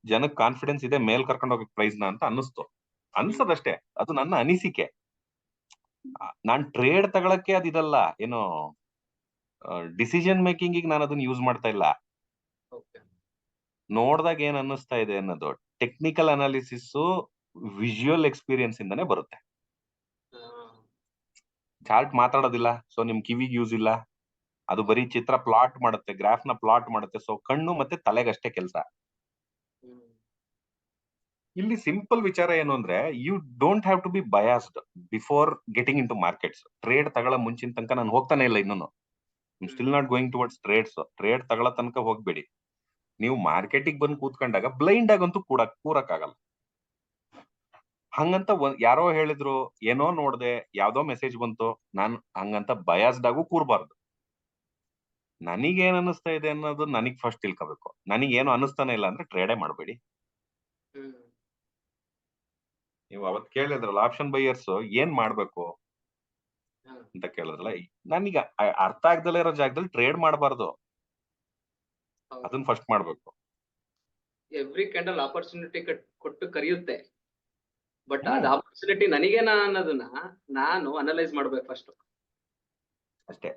ಜನಕ್ಕೆ ಕಾನ್ಫಿಡೆನ್ಸ್ ಇದೆ ಮೇಲ್ ಕರ್ಕೊಂಡು ಹೋಗಕ್ ಪ್ರೈಸ್ ನ ಅಂತ ಅನ್ನಿಸ್ತು. ಅನ್ಸದಷ್ಟೇ, ಅದು ನನ್ನ ಅನಿಸಿಕೆ. ನಾನ್ ಟ್ರೇಡ್ ತಗೊಳಕ್ಕೆ ಅದಿದಲ್ಲ, ಏನು ಡಿಸಿಷನ್ ಮೇಕಿಂಗ್ ನಾನು ಅದನ್ನ ಯೂಸ್ ಮಾಡ್ತಾ ಇಲ್ಲ. ಓಕೆ. ನೋಡ್ದಾಗ ಏನ್ ಅನ್ನಿಸ್ತಾ ಇದೆ ಅನ್ನೋದು ಟೆಕ್ನಿಕಲ್ ಅನಾಲಿಸಿಸ್, ವಿಜುವಲ್ ಎಕ್ಸ್ಪೀರಿಯನ್ಸ್ ಇಂದಾನೆ ಬರುತ್ತೆ. ಚಾರ್ಟ್ ಮಾತಾಡೋದಿಲ್ಲ, ಸೊ ನಿಮ್ ಕಿವಿಗೆ ಯೂಸ್ ಇಲ್ಲ. ಅದು ಬರೀ ಚಿತ್ರ ಪ್ಲಾಟ್ ಮಾಡುತ್ತೆ, ಗ್ರಾಫ್ ನ ಪ್ಲಾಟ್ ಮಾಡುತ್ತೆ. ಸೊ ಕಣ್ಣು ಮತ್ತೆ ತಲೆಗಷ್ಟೇ ಕೆಲಸ. ಇಲ್ಲಿ ಸಿಂಪಲ್ ವಿಚಾರ ಏನು ಅಂದ್ರೆ, you don't have to be biased before getting into markets. Trade ತಗೊಳ್ಳೋ ಮುಂಚಿನ ತನಕ ನಾನು ಹೋಗ್ತಾನೆ ಇಲ್ಲ ಇನ್ನೂ. Still not going towards trades. Trade ತಗೊಳ್ಳೋ ತನಕ ಹೋಗ್ಬೇಡಿ. ನೀವು ಮಾರ್ಕೆಟಿಗೆ ಬಂದು ಕೂತ್ಕೊಂಡಾಗ ಬ್ಲೈಂಡ್ ಆಗಂತೂ ಕೂರಕ್ಕಾಗಲ್ಲ. ಹಂಗಂತ ಯಾರೋ ಹೇಳಿದ್ರು, ಏನೋ ನೋಡ್ದೆ, ಯಾವ್ದೋ ಮೆಸೇಜ್ ಬಂತು, ನಾನು ಹಂಗಂತ ಬಯಾಸ್ಡ್ ಆಗು ಕೂರ್ಬಾರ್ದು. ನನಗೇನ್ ಅನಿಸ್ತಾ ಇದೆ ಅನ್ನೋದು ನನಗ್ ಫಸ್ಟ್ ತಿಳ್ಕೋಬೇಕು. ನನಗೇನು ಅನಿಸ್ತಾನೆ ಇಲ್ಲ ಅಂದ್ರೆ ಟ್ರೇಡೇ ಮಾಡಬೇಡಿ. ನೀವು ಅವತ್ ಕೇಳಿದ್ರಲ್ಲ ಆಪ್ಷನ್ ಬೈಯರ್ಸ್ ಏನ್ ಮಾಡ್ಬೇಕು ಅಂತ ಕೇಳಿದ್ರಲ್ಲ, ನನಗೆ ಅರ್ಥ ಆಗ್ದಲೇ ಇರೋ ಜಾಗದಲ್ಲಿ ಟ್ರೇಡ್ ಮಾಡಬಾರ್ದು. ಅದನ್ನ ಫಸ್ಟ್ ಮಾಡ್ಬೇಕು. ಎವ್ರಿ ಕ್ಯಾಂಡಲ್ ಆಪರ್ಚುನಿಟಿ ಕೊಟ್ಟು ಕರೆಯುತ್ತೆ, ಬಟ್ ಅದ್ ಆಪರ್ಚುನಿಟಿ ನನಗೇನಾ ಅನ್ನೋದನ್ನ ನಾನು ಅನಲೈಸ್ ಮಾಡ್ಬೇಕು ಫಸ್ಟ್ ಅಷ್ಟೇ.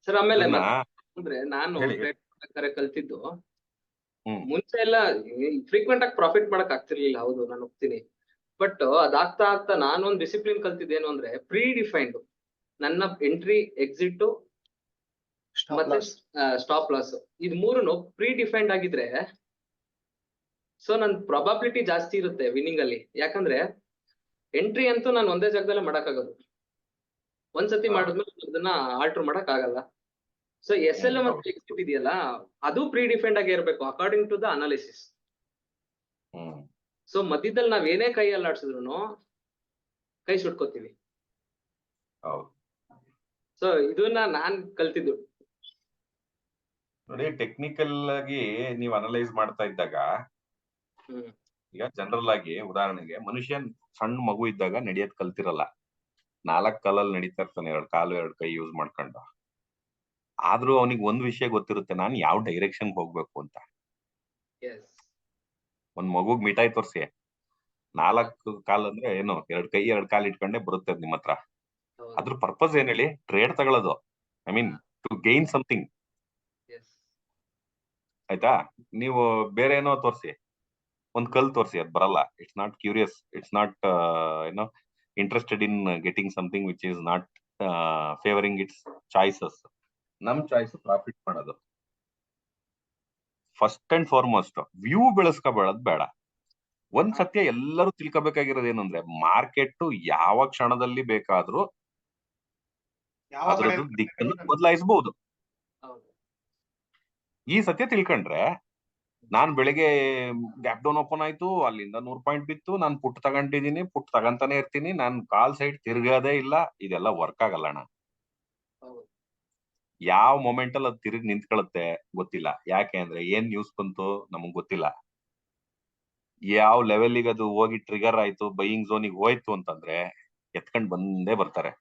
ಸರ್. ಆಮೇಲೆ ಇದನ್ನ ಅಂದ್ರೆ ನಾನು ಹೇಳಿ. ಕಲ್ತಿದ್ದು ಹ್ಮ್. ಮುಂಚೆ ಎಲ್ಲ ಫ್ರೀಕ್ವೆಂಟ್ ಆಗಿ ಪ್ರಾಫಿಟ್ ಮಾಡಕ್ ಆಗ್ತಿರ್ಲಿಲ್ಲ. ಹೌದು, ನಾನು ಹೋಗ್ತೀನಿ. ಬಟ್ ಅದಾಗ್ತಾ ಆಗ್ತಾ ನಾನೊಂದು ಡಿಸಿಪ್ಲಿನ್ ಕಲ್ತಿದ್ದೇನು ಅಂದ್ರೆ, ಪ್ರೀ ಡಿಫೈನ್ಡ್ ನನ್ನ ಎಂಟ್ರಿ, ಎಕ್ಸಿಟ್ ಮತ್ತೆ ಸ್ಟಾಪ್ ಲಾಸ್, ಇದು ಮೂರನ್ನು ಪ್ರೀ ಡಿಫೈನ್ಡ್ ಆಗಿದ್ರೆ ಸೊ ನನ್ ಪ್ರಾಬಬಿಲಿಟಿ ಜಾಸ್ತಿ ಇರುತ್ತೆ ವಿನ್ನಿಂಗ್ ಅಲ್ಲಿ. ಯಾಕಂದ್ರೆ ಎಂಟ್ರಿ ಅಂತೂ ನಾನು ಒಂದೇ ಜಾಗದಲ್ಲೇ ಮಾಡಕ್ಕಾಗೋದು. ಒಂದ್ಸತಿ ಮಾಡಿದ್ಮೇಲೆ ಅದನ್ನ ಆಲ್ಟರ್ ಮಾಡಕ್ ಆಗಲ್ಲ. ಸೊ ಎಸ್ ಎಲ್ ಮತ್ತೆ ಎಕ್ಸಿಟ್ ಇದೆಯಲ್ಲ, ಅದು ಪ್ರೀ ಡಿಫೈನ್ಡ್ ಆಗಿ ಇರಬೇಕು according to the analysis. So ಮಧ್ಯದಲ್ಲಿ ನಾವ್ ಏನೇ ಕೈ ಅಲ್ಲಾಡ್ಸಿದ್ರು ಕೈ ಸುಟ್ಕೋತೀವಿ. ಸೊ ಇದನ್ನ ನಾನ್ ಕಲ್ತಿದ್ದು. ನೋಡಿ, ಟೆಕ್ನಿಕಲ್ ಆಗಿ ನೀವು ಅನಲೈಸ್ ಮಾಡ್ತಾ ಇದ್ದಾಗ, ಈಗ ಜನರಲ್ ಆಗಿ ಉದಾಹರಣೆಗೆ ಮನುಷ್ಯನ್ ಸಣ್ಣ ಮಗು ಇದ್ದಾಗ ನಡೆಯೋದ್ ಕಲ್ತಿರಲ್ಲ. 4 ಕಾಲಲ್ಲಿ ನಡೀತಾ ಇರ್ತಾನೆ, 2 ಕಾಲು 2 ಕೈ ಯೂಸ್ ಮಾಡ್ಕೊಂಡು. ಆದ್ರೂ ಅವನಿಗೆ ಒಂದ್ ವಿಷಯ ಗೊತ್ತಿರುತ್ತೆ, ನಾನು ಯಾವ ಡೈರೆಕ್ಷನ್ ಹೋಗ್ಬೇಕು ಅಂತ. ಒಂದ್ ಮಗುಗ್ ಮಿಠಾಯಿ ತೋರ್ಸಿ 4 ಕಾಲ್ ಅಂದ್ರೆ ಏನು, 2 ಕೈ 2 ಕಾಲ್ ಇಟ್ಕೊಂಡೆ ಬರುತ್ತೆ ನಿಮ್ ಹತ್ರ. ಅದ್ರ ಪರ್ಪಸ್ ಏನ್ ಹೇಳಿ? ಟ್ರೇಡ್ ತಗೊಳ್ಳೋದು. I mean to gain something. ಆಯ್ತಾ? ನೀವು ಬೇರೆ ಏನೋ ತೋರ್ಸಿ, ಒಂದ್ ಕಲ್ ತೋರ್ಸಿ, ಅದ್ ಬರಲ್ಲ. It's not curious, it's not ಏನೋ interested in getting something which is not favouring its choices. ನಮ್ ಚಾಯ್ಸ್ ಪ್ರಾಫಿಟ್ ಮಾಡೋದು. ಫಸ್ಟ್ ಅಂಡ್ ಫಾರ್ಮೋಸ್ಟ್ ವ್ಯೂ ಬೆಳೆಸ್ಕೋಬೇಡದ್ ಬೇಡ. ಒಂದ್ ಸತ್ಯ ಎಲ್ಲರೂ ತಿಳ್ಕೊಬೇಕಾಗಿರೋದು ಏನಂದ್ರೆ, ಮಾರ್ಕೆಟ್ ಯಾವ ಕ್ಷಣದಲ್ಲಿ ಬೇಕಾದ್ರೂ ಅದ್ರದ್ದು ದಿಕ್ಕನ್ನು ಬದಲಾಯಿಸಬಹುದು. ಈ ಸತ್ಯ ತಿಳ್ಕೊಂಡ್ರೆ, ನಾನ್ ಬೆಳಿಗ್ಗೆ ಗ್ಯಾಪ್ ಡೌನ್ ಓಪನ್ ಆಯ್ತು, ಅಲ್ಲಿಂದ 100 ಪಾಯಿಂಟ್ ಬಿತ್ತು, ನಾನು ಪುಟ್ ತಗೊಂಡಿದೀನಿ, ಪುಟ್ ತಗಂತಾನೆ ಇರ್ತೀನಿ, ನಾನ್ ಕಾಲ್ ಸೈಡ್ ತಿರ್ಗದೇ ಇಲ್ಲ. ಇದೆಲ್ಲ ವರ್ಕ್ ಆಗಲ್ಲ ಅಣ್ಣ. ಯಾವ ಮೊಮೆಂಟ್ ಅಲ್ಲಿ ಅದು ತಿರುಗಿ ನಿಂತ್ಕೊಳ್ಳುತ್ತೆ ಗೊತ್ತಿಲ್ಲ. ಯಾಕೆ ಅಂದ್ರೆ ಏನ್ ನ್ಯೂಸ್ ಬಂತು ನಮಗ್ ಗೊತ್ತಿಲ್ಲ. ಯಾವ ಲೆವೆಲ್ಗೆ ಅದು ಹೋಗಿ ಟ್ರಿಗರ್ ಆಯ್ತು, ಬೈಯಿಂಗ್ ಝೋನಿಗೆ ಹೋಯ್ತು ಅಂತಂದ್ರೆ ಎತ್ಕೊಂಡ್ ಬಂದೇ ಬರ್ತಾರೆ.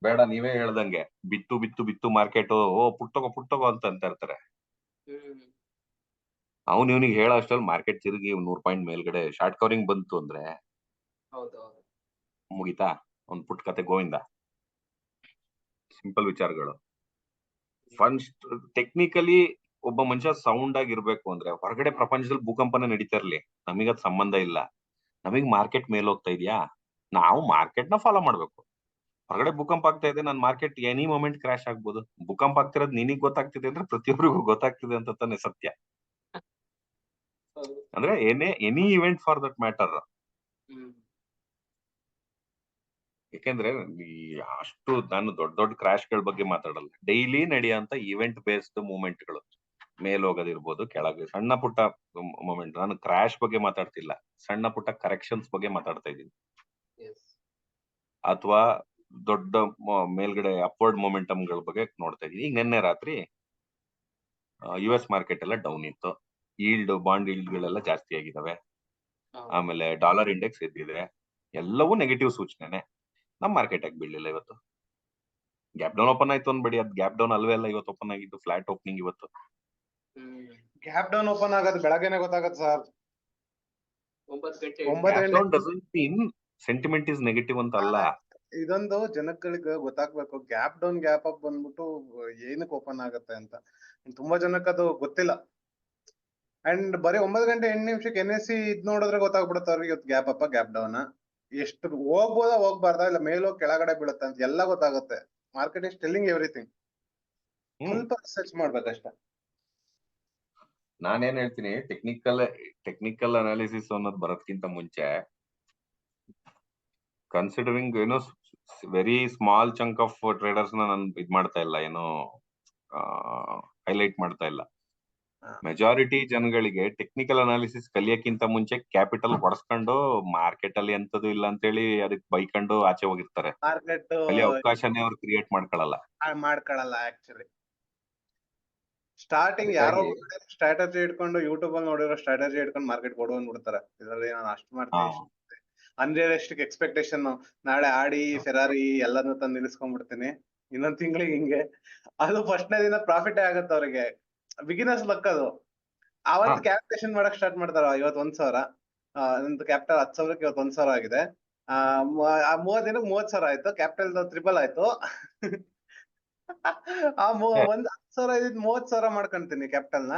ಬೇಡ, ನೀವೇ ಹೇಳ್ದಂಗೆ ಬಿತ್ತು ಬಿತ್ತು ಬಿತ್ತು ಮಾರ್ಕೆಟ್, ಓ ಪುಟ್ಟಗೋ ಅಂತ ಇರ್ತಾರೆ. ಅವ್ನು ಇವನಿಗೆ ಹೇಳೋ ಅಷ್ಟ್ರಲ್ಲಿ ಮಾರ್ಕೆಟ್ ತಿರುಗಿ 100 ಪಾಯಿಂಟ್ ಮೇಲ್ಗಡೆ ಶಾರ್ಟ್ ಕವರಿಂಗ್ ಬಂತು ಅಂದ್ರೆ ಮುಗಿತಾ ಒಂದ್ ಪುಟ್ ಕತೆ, ಗೋವಿಂದ. ಸಿಂಪಲ್ ವಿಚಾರಗಳು. ಫಸ್ಟ್ ಟೆಕ್ನಿಕಲಿ ಒಬ್ಬ ಮನುಷ್ಯ ಸೌಂಡ್ ಆಗಿರ್ಬೇಕು ಅಂದ್ರೆ ಹೊರಗಡೆ ಪ್ರಪಂಚದಲ್ಲಿ ಭೂಕಂಪನ ನಡೀತಾ ಇರ್ಲಿ, ನಮಗದ್ ಸಂಬಂಧ ಇಲ್ಲ. ನಮಗ್ ಮಾರ್ಕೆಟ್ ಮೇಲ್ ಹೋಗ್ತಾ ಇದೆಯಾ, ನಾವು ಮಾರ್ಕೆಟ್ ನ ಫಾಲೋ ಮಾಡ್ಬೇಕು. ಹೊರಗಡೆ ಭೂಕಂಪ ಆಗ್ತಾ ಇದೆ, ನನ್ ಮಾರ್ಕೆಟ್ ಎನಿ ಮೊಮೆಂಟ್ ಕ್ರಾಶ್ ಆಗ್ಬೋದು. ಭೂಕಂಪ ಆಗ್ತಿರೋದು ನಿನಗ್ ಗೊತ್ತಾಗ್ತಿದೆ ಅಂದ್ರೆ ಪ್ರತಿಯೊಬ್ಬರಿಗೂ ಗೊತ್ತಾಗ್ತಿದೆ ಅಂತ ತಾನೇ ಸತ್ಯ. ಹೌದು. ಅಂದ್ರೆ any event for that matter. ಹ್ಮ್ ಯಾಕೆಂದ್ರೆ ಈ ಅಷ್ಟು ನಾನು ದೊಡ್ಡ ದೊಡ್ಡ ಕ್ರಾಶ್ ಗಳ ಬಗ್ಗೆ ಮಾತಾಡಲ್ಲ. ಡೈಲಿ ನಡೆಯುವಂತ ಇವೆಂಟ್ ಬೇಸ್ಡ್ ಮೂವ್ಮೆಂಟ್ ಗಳು, ಮೇಲ್ ಹೋಗೋದಿರ್ಬೋದು, ಕೆಳಗೆ ಸಣ್ಣ ಪುಟ್ಟ ಮೂಮೆಂಟ್. ನಾನು ಕ್ರಾಶ್ ಬಗ್ಗೆ ಮಾತಾಡ್ತಿಲ್ಲ, ಸಣ್ಣ ಪುಟ್ಟ ಕರೆಕ್ಷನ್ಸ್ ಬಗ್ಗೆ ಮಾತಾಡ್ತಾ ಇದ್ದೀನಿ. ಎಸ್ ಅಥವಾ ದೊಡ್ಡ ಮೇಲ್ಗಡೆ ಅಪ್ವರ್ಡ್ ಮೊಮೆಂಟಮ್ ಗಳ ಬಗ್ಗೆ ನೋಡ್ತಾ ಇದೀನಿ. ಈಗ ನಿನ್ನೆ ರಾತ್ರಿ US ಮಾರ್ಕೆಟ್ ಎಲ್ಲ ಡೌನ್ ಇತ್ತು. ಬಾಂಡ್ ಈಲ್ಡ್ ಗಳೆಲ್ಲ ಜಾಸ್ತಿ ಆಗಿದಾವೆ. ಆಮೇಲೆ ಡಾಲರ್ ಇಂಡೆಕ್ಸ್ ಎದ್ದಿದೆ. ಎಲ್ಲವೂ ನೆಗೆಟಿವ್ ಸೂಚನೆ. ನಮ್ ಮಾರ್ಕೆಟ್ ಆಗಿ ಬೀಳಲಿಲ್ಲ ಇವತ್ತು. ಗ್ಯಾಪ್ ಡೌನ್ ಓಪನ್ ಆಯ್ತು ಅನ್ಬೇಡಿ, ಅದ್ ಗ್ಯಾಪ್ ಡೌನ್ ಅಲ್ವೇ ಅಲ್ಲ. ಇವತ್ತು ಓಪನ್ ಆಗಿದ್ದು ಫ್ಲಾಟ್ ಓಪನಿಂಗ್ ಇವತ್ತು. ಹ್ಮ್ ಗ್ಯಾಪ್ ಡೌನ್ ಓಪನ್ ಆಗೋದು ಬೆಳಗ್ಗೆನೆ ಗೊತ್ತಾಗತ್ತೆ ಸರ್. 9 ಗಂಟೆ 9 ಗ್ಯಾಪ್ ಗಂಟೆ down doesn't mean sentiment is negative ಅಂತ ಅಲ್ಲ. ಇದೊಂದು ಜನಗಳಿಗೆ ಗೊತ್ತಾಗ್ಬೇಕು. ಗ್ಯಾಪ್ ಡೌನ್ ಗ್ಯಾಪ್ ಅಪ್ ಬಂದ್ಬಿಟ್ಟು ಏನಕ್ಕೆ ಓಪನ್ ಆಗತ್ತೆ ಅಂತ ತುಂಬಾ ಜನಕ್ಕೆ ಅದು ಗೊತ್ತಿಲ್ಲ. ಅಂಡ್ ಬರೀ 9 ಗಂಟೆ 8 ನಿಮಿಷಕ್ಕೆ NSE ಇದ್ ನೋಡಿದ್ರೆ ಗೊತ್ತಾಗ್ಬಿಡುತ್ತೆ ಅವ್ರಿಗೆ ಇವತ್ತು ಗ್ಯಾಪ್ ಅಪ್ ಗ್ಯಾಪ್ ಡೌನ್ ಎಷ್ಟು ಹೋಗ್ಬೋದಾ ಹೋಗ್ಬಾರ್ದಾ, ಇಲ್ಲ ಮೇಲೋ ಕೆಳಗಡೆ ಬೀಳುತ್ತೆ ಅಂತ ಎಲ್ಲ ಗೊತ್ತಾಗುತ್ತೆ. Market is telling everything. ಸ್ವಲ್ಪ ರಿಸರ್ಚ್ ಮಾಡ್ಬೇಕಷ್ಟೇ. ನಾನೇನ್ ಹೇಳ್ತೀನಿ, ಟೆಕ್ನಿಕಲ್ ಅನಾಲಿಸಿಸ್ ಅನ್ನೋದು ಬರೋದ್ಕಿಂತ ಮುಂಚೆ ಕನ್ಸಿಡರಿಂಗ್ ಏನೋ very small chunk of traders ನಾನು ಇದ್ ಮಾಡ್ತಾ ಇಲ್ಲ, ಏನೋ ಹೈಲೈಟ್ ಮಾಡ್ತಾ ಇಲ್ಲ. ಮೆಜಾರಿಟಿ ಜನಗಳಿಗೆ ಟೆಕ್ನಿಕಲ್ ಅನಾಲಿಸಿಸ್ ಕಲಿಯಕ್ಕಿಂತ ಮುಂಚೆ ಕ್ಯಾಪಿಟಲ್ ಹೊಡೆಸ್ಕೊಂಡು ಮಾರ್ಕೆಟ್ ಅಲ್ಲಿ ಎಂತದು ಇಲ್ಲ ಅಂತೇಳಿ ಅದಕ್ಕೆ ಬೈಕೊಂಡು ಆಚೆ ಹೋಗಿರ್ತಾರೆ. ಮಾರ್ಕೆಟ್ ಅಲ್ಲಿ ಅವಕಾಶನೇ ಅವ್ರು ಕ್ರಿಯೇಟ್ ಮಾಡ್ಕೊಳಲ್ಲ. ಆಕ್ಚುಲಿ ಸ್ಟಾರ್ಟಿಂಗ್ ಯಾರೋ ಸ್ಟ್ರಾಟಜಿ ಇಟ್ಕೊಂಡು ಯೂಟ್ಯೂಬ್ ಅಲ್ಲಿ ನೋಡಿರೋ ಸ್ಟ್ರಾಟಜಿ ಇಟ್ಕೊಂಡು ಮಾರ್ಕೆಟ್ ಕೊಡು ಅಂದ್ಬಿಡ್ತಾರೆ. ಇದರಲ್ಲಿ ನಾನು ಅಷ್ಟು ಮಾಡ್ತೀನಿ, ಅನ್ರಿಯಲಿಸ್ಟಿಕ್ ಎಕ್ಸ್ಪೆಕ್ಟೇಷನ್, ನಾಳೆ ಆಡಿ ಫೆರಾರಿ ಎಲ್ಲಾನು ತಂದು ನಿಲ್ಲಿಸ್ಕೊಂಡ್ಬಿಡ್ತೀನಿ ಇನ್ನೊಂದ್ ತಿಂಗಳಿಗೆ ಹಿಂಗೆ. ಅದು ಫಸ್ಟ್ನೇ ದಿನ ಪ್ರಾಫಿಟ್ ಆಗುತ್ತೆ ಅವ್ರಿಗೆ. ಬಿಗಿನರ್ಸ್ ಲಕ್ ಅದು. ಅವತ್ತು ಕ್ಯಾಲ್ಕುಲೇಷನ್ ಮಾಡಕ್ ಸ್ಟಾರ್ಟ್ ಮಾಡ್ತಾರ. ಇವತ್ತು 1,000 ನಂದು ಕ್ಯಾಪಿಟಲ್ 10,000ಕ್ಕೆ ಇವತ್ತು 1,000 ಆಗಿದೆ. 30 ದಿನಕ್ಕೆ 30,000 ಆಯ್ತು. ಕ್ಯಾಪಿಟಲ್ ಟ್ರಿಬಲ್ ಆಯ್ತು. ಒಂದ್ 10,000 ಇದ್ 30,000 ಮಾಡ್ಕೊಂತೀನಿ ಕ್ಯಾಪಿಟಲ್ ನ.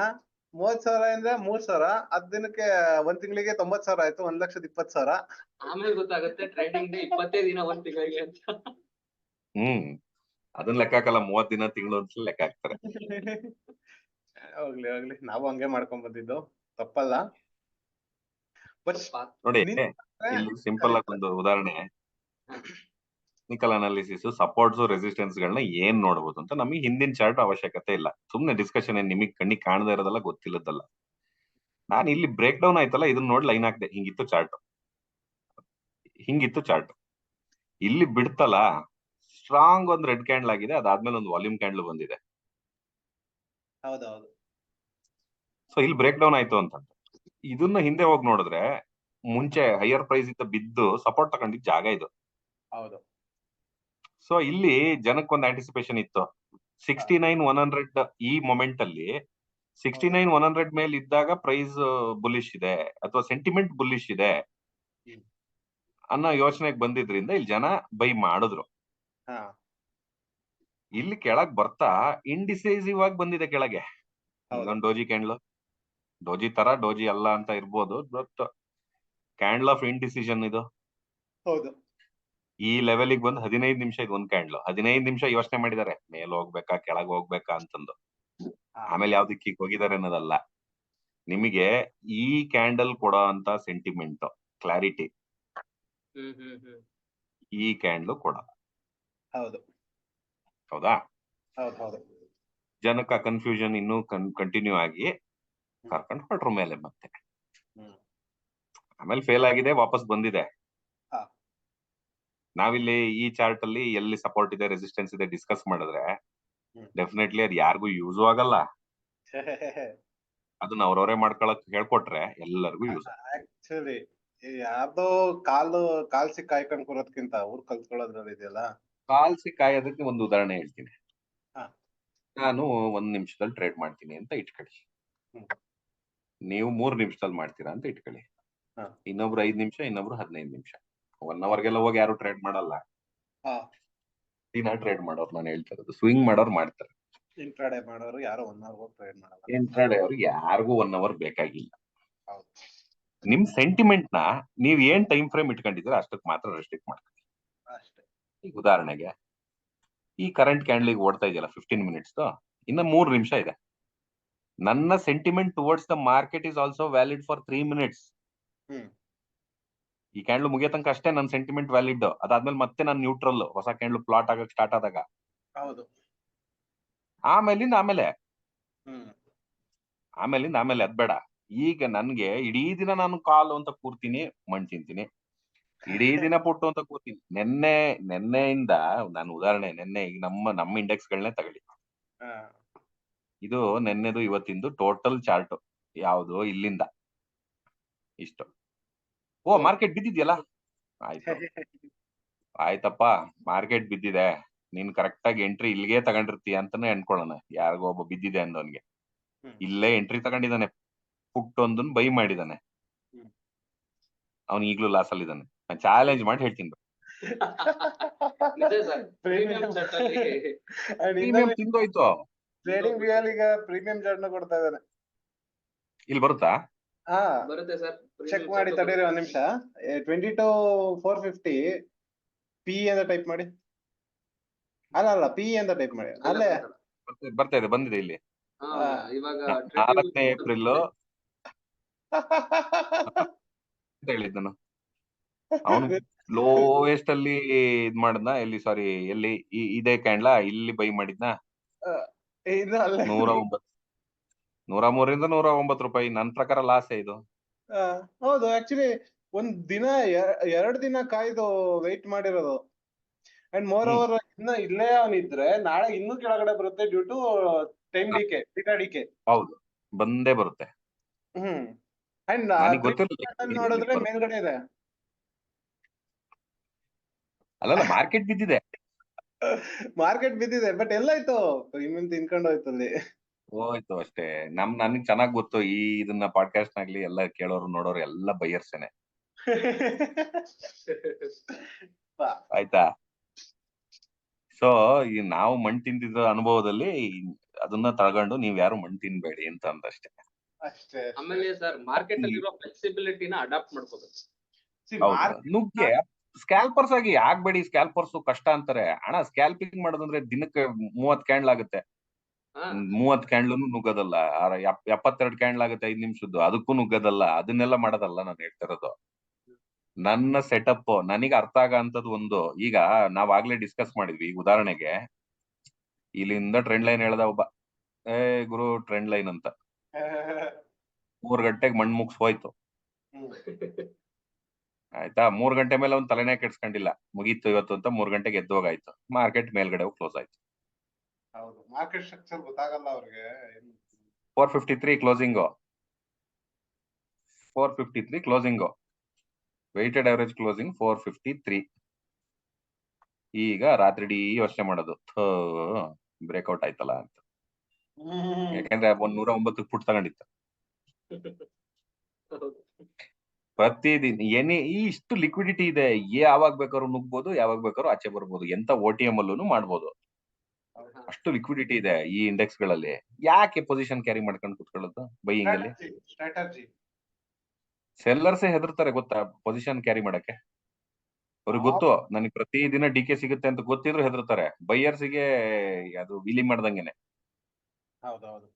30,000 ಇಂದ 3,000, 10 ದಿನಕ್ಕೆ ಒಂದ್ ತಿಂಗಳಿಗೆ 90,000 ಆಯ್ತು. 1,20,000. ಆಮೇಲೆ ಗೊತ್ತಾಗುತ್ತೆ ಟ್ರೇಡಿಂಗ್ ಡೇ 25 ದಿನ ಒಂದ್ ತಿಂಗಳಿಗೆ ಅಂತ. ಅದನ್ನ ಲೆಕ್ಕ ಹಾಕಲ್ಲ, 30 ದಿನ ತಿಂಗಳು ಅಂತ ಲೆಕ್ಕ ಹಾಕ್ತಾರೆ. ಹೋಗ್ಲಿ ನಾವು ಹಂಗೆ ಮಾಡ್ಕೊಂಡ್ ಬಂದಿದ್ದು ತಪ್ಪಲ್ಲ. ಬಟ್ ನೋಡಿ, ಇಲ್ಲಿ ಸಿಂಪಲ್ ಆಗಿ ಒಂದು ಉದಾಹರಣೆ. ಟೆಕ್ನಿಕಲ್ ಅನಾಲಿಸಿಸ್ ಸಪೋರ್ಟ್ಸ್ ರೆಸಿಸ್ಟೆನ್ಸ್ ಗಳನ್ನ ಏನ್ ನೋಡ್ಬೋದು ಅಂತ ನಮಗೆ ಹಿಂದಿನ ಚಾರ್ಟ್ ಅವಶ್ಯಕತೆ ಇಲ್ಲ. ಸುಮ್ನೆ ಡಿಸ್ಕಷನ್ ನಿಮಗೆ ಕಣ್ಣಿಗೆ ಕಾಣದೇ ಇರೋದಲ್ಲ, ಗೊತ್ತಿಲ್ಲದಲ್ಲ. ನಾನು ಇಲ್ಲಿ ಬ್ರೇಕ್ ಡೌನ್ ಆಯ್ತಲ್ಲ, ಇದನ್ನ ನೋಡಿ ಲೈನ್ ಹಾಕ್ದೆ. ಹಿಂಗಿತ್ತು ಚಾರ್ಟ್. ಇಲ್ಲಿ ಬಿಡ್ತಲ್ಲ, ಸ್ಟ್ರಾಂಗ್ ಒಂದ್ ರೆಡ್ ಕ್ಯಾಂಡಲ್ ಆಗಿದೆ. ಅದಾದ್ಮೇಲೆ ಒಂದು ವಾಲ್ಯೂಮ್ ಕ್ಯಾಂಡಲ್ ಬಂದಿದೆ. ಹೌದೌದು. ಸೊ ಇಲ್ಲಿ ಬ್ರೇಕ್ ಡೌನ್ ಆಯ್ತು ಅಂತ ಇದನ್ನ ಹಿಂದೆ ಹೋಗಿ ನೋಡಿದ್ರೆ ಮುಂಚೆ ಹೈಯರ್ ಪ್ರೈಸ್ ಇದ್ದ ಬಿದ್ದು ಸಪೋರ್ಟ್ ತಗೊಂಡಿದ್ ಜಾಗ ಇದು. ಹೌದು. ಸೊ ಇಲ್ಲಿ ಜನಕ್ಕೊಂದು ಆಂಟಿಸಿಪೇಷನ್ ಇತ್ತು. 69,100 ಈ ಮೊಮೆಂಟ್ ಅಲ್ಲಿ 69,100 ಮೇಲೆ ಇದ್ದಾಗ ಪ್ರೈಸ್ ಬುಲಿಶ್ ಇದೆ ಅಥವಾ ಸೆಂಟಿಮೆಂಟ್ ಬುಲಿಶ್ ಇದೆ ಅನ್ನೋ ಯೋಚನೆಗೆ ಬಂದಿದ್ರಿಂದ ಇಲ್ಲಿ ಜನ ಬೈ ಮಾಡಿದ್ರು. ಇಲ್ಲಿ ಕೆಳಗ್ ಬರ್ತಾ ಇಂಡಿಸೈಸಿವ್ ಆಗಿ ಬಂದಿದೆ ಕೆಳಗೆ. ಇದೊಂದು ಡೋಜಿ ಕ್ಯಾಂಡಲ್, ಡೋಜಿ ತರ, ಡೋಜಿ ಅಲ್ಲ ಅಂತ ಇರ್ಬೋದು, ಬಟ್ ಕ್ಯಾಂಡಲ್ ಆಫ್ ಇಂಡಿಸಿಷನ್ ಇದು. ಹೌದು. ಈ ಲೆವೆಲ್ಗೆ ಬಂದು 15 ನಿಮಿಷ ಇದು ಒಂದ್ ಕ್ಯಾಂಡಲ್. 15 ನಿಮಿಷ ಯೋಚನೆ ಮಾಡಿದ್ದಾರೆ ಮೇಲ್ ಹೋಗ್ಬೇಕಾ ಕೆಳಗ್ ಹೋಗ್ಬೇಕಾ ಅಂತಂದು. ಆಮೇಲೆ ಯಾವ ದಿಕ್ಕಿಗೆ ಹೋಗಿದ್ದಾರೆ ಅನ್ನೋದಲ್ಲ, ನಿಮಗೆ ಈ ಕ್ಯಾಂಡಲ್ ಕೊಡೋ ಅಂತ ಸೆಂಟಿಮೆಂಟ್ ಕ್ಲಾರಿಟಿ ಈ ಕ್ಯಾಂಡಲ್ ಕೊಡಲ್ಲ. ಹೌದಾ? ಜನಕ್ಕ ಕನ್ಫ್ಯೂಷನ್ ಇನ್ನೂ ಕಂಟಿನ್ಯೂ ಆಗಿ ಕರ್ಕೊಂಡು ಹೊರಟ್ರ ಮೇಲೆ ಮತ್ತೆ ಆಮೇಲೆ ಫೇಲ್ ಆಗಿದೆ, ವಾಪಸ್ ಬಂದಿದೆ. ನಾವಿಲ್ಲಿ ಈ ಚಾರ್ಟ್ ಅಲ್ಲಿ ಎಲ್ಲಿ ಸಪೋರ್ಟ್ ಇದೆ, ರೆಸಿಸ್ಟೆನ್ಸ್ ಇದೆ ಡಿಸ್ಕಸ್ ಮಾಡಿದ್ರೆ ಡೆಫಿನೆಟ್ಲಿ ಅದು ಯಾರಿಗೂ ಯೂಸು ಆಗಲ್ಲ. ಅದನ್ನ ಅವ್ರವರೇ ಮಾಡ್ಕೊಳಕ್ ಹೇಳ್ಕೊಟ್ರೆ ಎಲ್ಲರಿಗೂ ಯೂಸ್. ಆಕ್ಚುಲಿ ಯಾರ್ದೋ ಕಾಲ್ ಸಿಕ್ ಕಾಯ್ಕೊಂಡ್ ಕೂರೋದ್ಕಿಂತ ಅವ್ರು ಕಲ್ತ್ಕೊಳ್ಳೋದ್ರಲ್ಲಿ ಇದೆಯಲ್ಲ. ಕಾಲ್ ಸಿಕ್ ಕಾಯೋದಕ್ಕೆ ಒಂದು ಉದಾಹರಣೆ ಹೇಳ್ತೀನಿ. ನಾನು 1 ನಿಮಿಷದಲ್ಲಿ ಟ್ರೇಡ್ ಮಾಡ್ತೀನಿ ಅಂತ ಇಟ್ಕೊಳ್ಳಿ. ನೀವು 3 ನಿಮಿಷದಲ್ಲಿ ಮಾಡ್ತೀರಾ ಅಂತ ಇಟ್ಕೊಳ್ಳಿ. ಇನ್ನೊಬ್ರು 5 ನಿಮಿಷ, ಇನ್ನೊಬ್ರು 15 ನಿಮಿಷ. 1 ಅವರ್ಗೆಲ್ಲ ಹೋಗಿ ಯಾರು ಟ್ರೇಡ್ ಮಾಡಲ್ಲ. ದಿನ ಟ್ರೇಡ್ ಮಾಡೋರು ನಾನು ಹೇಳ್ತಾ ಇರೋದು. ಸ್ವಿಂಗ್ ಮಾಡೋರು ಮಾಡ್ತಾರೆ. ಇಂಟ್ರಾಡೇ ಮಾಡೋರು ಯಾರು 1 hour ಹೋಗಿ ಟ್ರೇಡ್ ಮಾಡಲ್ಲ. ಇಂಟ್ರಾಡೇ ಅವ್ರಿಗೆ ಯಾರಿಗೂ 1 hour ಬೇಕಾಗಿಲ್ಲ. ಹೌದು. ನಿಮ್ ಸೆಂಟಿಮೆಂಟ್ ನ ನೀವ್ ಏನ್ ಟೈಮ್ ಫ್ರೇಮ್ ಇಟ್ಕೊಂಡಿದ್ರೆ ಅಷ್ಟಕ್ಕೆ ಮಾತ್ರ ರೆಸ್ಟ್ರಿಕ್ಟ್ ಮಾಡ್ತೀವಿ. ಅಷ್ಟೇ. ಈಗ ಉದಾಹರಣೆಗೆ ಈ ಕರೆಂಟ್ ಕ್ಯಾಂಡಲ್ ಓಡ್ತಾ ಇದೆಯಲ್ಲ 15 ಮಿನಿಟ್ಸ್, ಇನ್ನ 3 ನಿಮಿಷ ಇದೆ. ನನ್ನ sentiment towards the market is also valid for 3 minutes. ಹ್ಮ್. ಈ ಕ್ಯಾಂಡ್ಲು ಮುಗಿಯೋ ತನಕ ಅಷ್ಟೇ ನನ್ನ ಸೆಂಟಿಮೆಂಟ್ ವ್ಯಾಲಿಡ್. ಅದಾದ್ಮೇಲೆ ಮತ್ತೆ ನಾನು ನ್ಯೂಟ್ರಲ್, ಹೊಸ ಕ್ಯಾಂಡ್ಲು ಪ್ಲಾಟ್ ಆಗಕ್ ಸ್ಟಾರ್ಟ್ ಆದಾಗ. ಹೌದು. ಆಮೇಲಿಂದ ಆಮೇಲೆ ಹ್ಮ್. ಅದ್ ಬೇಡ. ಈಗ ನನ್ಗೆ ಇಡೀ ದಿನ ನಾನು ಕಾಲು ಅಂತ ಕೂರ್ತೀನಿ, ಮಣ್ ತಿಂತೀನಿ. ಇಡೀ ದಿನ ಪುಟ್ಟು ಅಂತ ಕೂರ್ತೀನಿ. ನೆನ್ನೆಯಿಂದ ನಾನು ಉದಾಹರಣೆ, ನೆನ್ನೆ ಈಗ ನಮ್ಮ ಇಂಡೆಕ್ಸ್ ಗಳನ್ನೇ ತಗೊಳ್ಳಿ. ಹಾ. ಇದು ನೆನ್ನೆದು ಇವತ್ತಿಂದು ಟೋಟಲ್ ಚಾರ್ಟ್ ಯಾವುದು ಇಲ್ಲಿಂದ ಇಷ್ಟು. ಓ ಮಾರ್ಕೆಟ್ ಬಿದ್ದಿದ್ಯಲ್ಲ, ಆಯ್ತು ಆಯ್ತಪ್ಪ ಮಾರ್ಕೆಟ್ ಬಿದ್ದಿದೆ, ನೀನ್ ಕರೆಕ್ಟ್ ಆಗಿ ಎಂಟ್ರಿ ಇಲ್ಲಿಗೆ ತಗೊಂಡಿರ್ತೀಯ ಅಂತಾನೆ ಅನ್ಕೊಳ್ಳೋಣ. ಯಾರಿಗೋ ಒಬ್ಬ ಬಿದ್ದಿದೆ ಅಂದವನ್ಗೆ ಹ್ಮ್. ಇಲ್ಲೇ ಎಂಟ್ರಿ ತಗೊಂಡಿದ್ದಾನೆ, ಪುಟ್ಟೊಂದನ್ ಬೈ ಮಾಡಿದಾನೆ, ಹ್ಮ್. ಅವ್ನು ಈಗ್ಲೂ ಲಾಸ್ ಅಲ್ಲಿ ಇದ್ದಾನೆ. ನಾನು ಚಾಲೆಂಜ್ ಮಾಡಿ ಹೇಳ್ತೀನಿ, ನಿಜ ಸರ್. ಪ್ರೀಮಿಯಂ ಸೆಟ್ ಅಲ್ಲಿ ಪ್ರೀಮಿಯಂ ತಿಂದೋಯ್ತು. ಟ್ರೇಡಿಂಗ್ ವ್ಯೂಲ್ ಈಗ ಪ್ರೀಮಿಯಂ ಚಾರ್ಟ್ ನ ಕೊಡ್ತಾ ಇದ್ದಾನೆ. ಇಲ್ಲಿ ಬರುತ್ತಾ? ಹಾ, ಬರುತ್ತೆ ಸರ್. ಚೆಕ್ ಮಾಡಿ ತಡೀರಿ ಒಂದ್ ನಿಮಿಷ. 22,450 ಪಿ ಅಂತ ಟೈಪ್ ಮಾಡಿ. ಅಲ್ಲ ಪಿ ಅಂತ ಟೈಪ್ ಮಾಡಿ. ಅಲ್ಲೇ ಬರ್ತಾ ಇದೆ, ಬಂದಿದೆ ಇಲ್ಲಿ. ಇವಾಗ 4ನೇ ಏಪ್ರಿಲ್ ಅಂತ ಹೇಳಿದ್ ನಾನು. ಅವನು ಲೋಯೆಸ್ಟ್ ಅಲ್ಲಿ ಇದ್ ಮಾಡದ್ನ, ಎಲ್ಲಿ ಸಾರಿ ಎಲ್ಲಿ ಇದೇ ಕ್ಯಾಂಡ್ಲ ಇಲ್ಲಿ ಬೈ ಮಾಡಿದ್ನ ಇದು ಅಲ್ಲೇ 103 ರಿಂದ 109 ರೂಪಾಯಿ. ನನ್ ಪ್ರಕಾರ ಲಾಸೇ ಇದು. ಹೌದು. ಆಕ್ಚುಲಿ ಒಂದ್ ದಿನ 2 ದಿನ ಕಾಯ್ದು ವೆಯ್ಟ್ ಮಾಡಿರೋದು. ಅಂಡ್ ಮೋರ್ ಓವರ್ ಇನ್ನ ಇಲ್ಲೇ ಅವನಿದ್ರೆ ನಾಳೆ ಇನ್ನೂ ಕೆಳಗಡೆ ಬರುತ್ತೆ due to time decay, data decay. ಹೌದು, ಬಂದೇ ಬರುತ್ತೆ. ಹ್ಮ್. ಅಂಡ್ ನನಗೆ ಗೊತ್ತಿರಲಿಲ್ಲ ನೋಡಿದ್ರೆ ಮೇಲ್ಗಡೆ ಇದೆ. ಅಲ್ಲಲ್ಲ, ಮಾರ್ಕೆಟ್ ಬಿದ್ದಿದೆ. ಮಾರ್ಕೆಟ್ ಬಿದ್ದಿದೆ, ಬಟ್ ಎಲ್ಲಾಯ್ತು? ಪ್ರೀಮಿಯಂ ತಿನ್ಕೊಂಡು ಹೋಯ್ತು ಅಲ್ಲಿ. ಹೋಯ್ತು ಅಷ್ಟೇ. ನನಗೆ ಚೆನ್ನಾಗ್ ಗೊತ್ತು, ಇದನ್ನ ಪಾಡ್ಕಾಸ್ಟ್ ಆಗ್ಲಿ ಎಲ್ಲ ಕೇಳೋರು ನೋಡೋರು ಎಲ್ಲ ಬೈಯರ್ಸೇನೆ. ಆಯ್ತಾ? ಸೊ ಈ ನಾವು ಮಣ್ ತಿಂದಿದ್ದ ಅನುಭವದಲ್ಲಿ ಅದನ್ನ ತಗೊಂಡು ನೀವ್ ಯಾರು ಮಣ್ ತಿನ್ಬೇಡಿ ಅಂತ ಅಂದಷ್ಟೇ. ಅಷ್ಟೇ. ಆಮೇಲೆ ಸರ್ ಮಾರ್ಕೆಟ್ ಅಲ್ಲಿ ಇರೋ ಫ್ಲೆಕ್ಸಿಬಿಲಿಟಿನ ಅಡಾಪ್ಟ್ ಮಾಡ್ಕೋಬೇಕು. ನುಗ್ಗೆ ಸ್ಕ್ಯಾಲ್ಪರ್ಸ್ ಆಗಿ ಆಗ್ಬೇಡಿ. ಸ್ಕ್ಯಾಲ್ಪರ್ಸ್ ಕಷ್ಟ ಅಂತಾರೆ. ಹಣ ಸ್ಕ್ಯಾಲ್ಪಿಂಗ್ ಮಾಡೋದಂದ್ರೆ ದಿನಕ್ಕೆ 30 ಕ್ಯಾಂಡ್ಲ್ ಆಗುತ್ತೆ. 30 ಕ್ಯಾಂಡ್ಲೂ ನುಗ್ಗೋದಲ್ಲ. 72 ಕ್ಯಾಂಡ್ಲ್ ಆಗುತ್ತೆ 5 ನಿಮಿಷದ್ದು, ಅದಕ್ಕೂ ನುಗ್ಗೋದಲ್ಲ. ಅದನ್ನೆಲ್ಲ ಮಾಡೋದಲ್ಲ ನಾನು ಹೇಳ್ತಿರೋದು. ನನ್ನ ಸೆಟಪ್ ನನಗೆ ಅರ್ಥ ಆಗಂತದ್ದು ಒಂದು. ಈಗ ನಾವ್ ಆಗ್ಲೇ ಡಿಸ್ಕಸ್ ಮಾಡಿದ್ವಿ. ಉದಾಹರಣೆಗೆ ಇಲ್ಲಿಂದ ಟ್ರೆಂಡ್ ಲೈನ್ ಹೇಳ್ದ ಒಬ್ಬ, ಗುರು ಟ್ರೆಂಡ್ ಲೈನ್ ಅಂತ 3 ಗಂಟೆಗೆ ಮಣ್ ಮುಗ್ಸ್ ಹೋಯ್ತು. ಆಯ್ತಾ? 3 ಗಂಟೆ ಮೇಲೆ ಅವ್ನು ತಲೆನೇ ಕೆಡ್ಸ್ಕೊಂಡಿಲ್ಲ, ಮುಗೀತು ಇವತ್ತು ಅಂತ 3 ಗಂಟೆಗೆ ಎದ್ದೋಗಾಯ್ತು. ಮಾರ್ಕೆಟ್ ಮೇಲ್ಗಡೆ ಕ್ಲೋಸ್ ಆಯ್ತು. ಹೌದು, ಮಾರ್ಕೆಟ್ ಸ್ಟ್ರಕ್ಚರ್ ಗೊತ್ತಾಗಲ್ಲ ಅವ್ರಿಗೆ. 453 closing, 453 closing, weighted average closing 453. ಈಗ ರಾತ್ರಿ ಇಡೀ ಯೋಚನೆ ಮಾಡೋದು, ಬ್ರೇಕ್ಔಟ್ ಆಯ್ತಲ್ಲ ಅಂತ. ಯಾಕಂದ್ರೆ 109 ಪುಟ್ ತಗೊಂಡಿತ್ತು. ಪ್ರತಿದಿನ ಇಷ್ಟು ಲಿಕ್ವಿಡಿಟಿ ಇದೆ, ಯಾವಾಗ ಬೇಕಾದ್ರೂ ನುಗ್ಬೋದು, ಯಾವಾಗ ಬೇಕಾದ್ರೂ ಆಚೆ ಬರ್ಬೋದು, ಎಂತ OTM ಅಲ್ಲೂ ಮಾಡ್ಬೋದು. ಅಷ್ಟು ಲಿಕ್ವಿಡಿಟಿ ಇದೆ ಈ ಇಂಡೆಕ್ಸ್ ಗಳಲ್ಲಿ. ಯಾಕೆ ಪೊಸಿಷನ್ ಕ್ಯಾರಿ ಮಾಡ್ಕೊಂಡು ಕುತ್ಕೊಳ್ಳೋದು ಬೈಯಿಂಗ್ ಅಲ್ಲಿ? ಸ್ಟ್ರಾಟಜಿ. ಸೆಲ್ಲರ್ಸೇ ಹೆದರ್ತಾರೆ ಗೊತ್ತಾ ಪೊಸಿಷನ್ ಕ್ಯಾರಿ ಮಾಡಕ್ಕೆ. ಅವ್ರಿಗೆ ಗೊತ್ತು ನನಗೆ ಪ್ರತಿದಿನ ಡಿಕೆ ಸಿಗುತ್ತೆ ಅಂತ ಗೊತ್ತಿದ್ರು ಹೆದರ್ತಾರೆ. ಬೈಯರ್ಸಿಗೆ ಅದು ವಿಲಿ ಮಾಡ್ದಂಗೆನೆ. ಹೌದೌದು.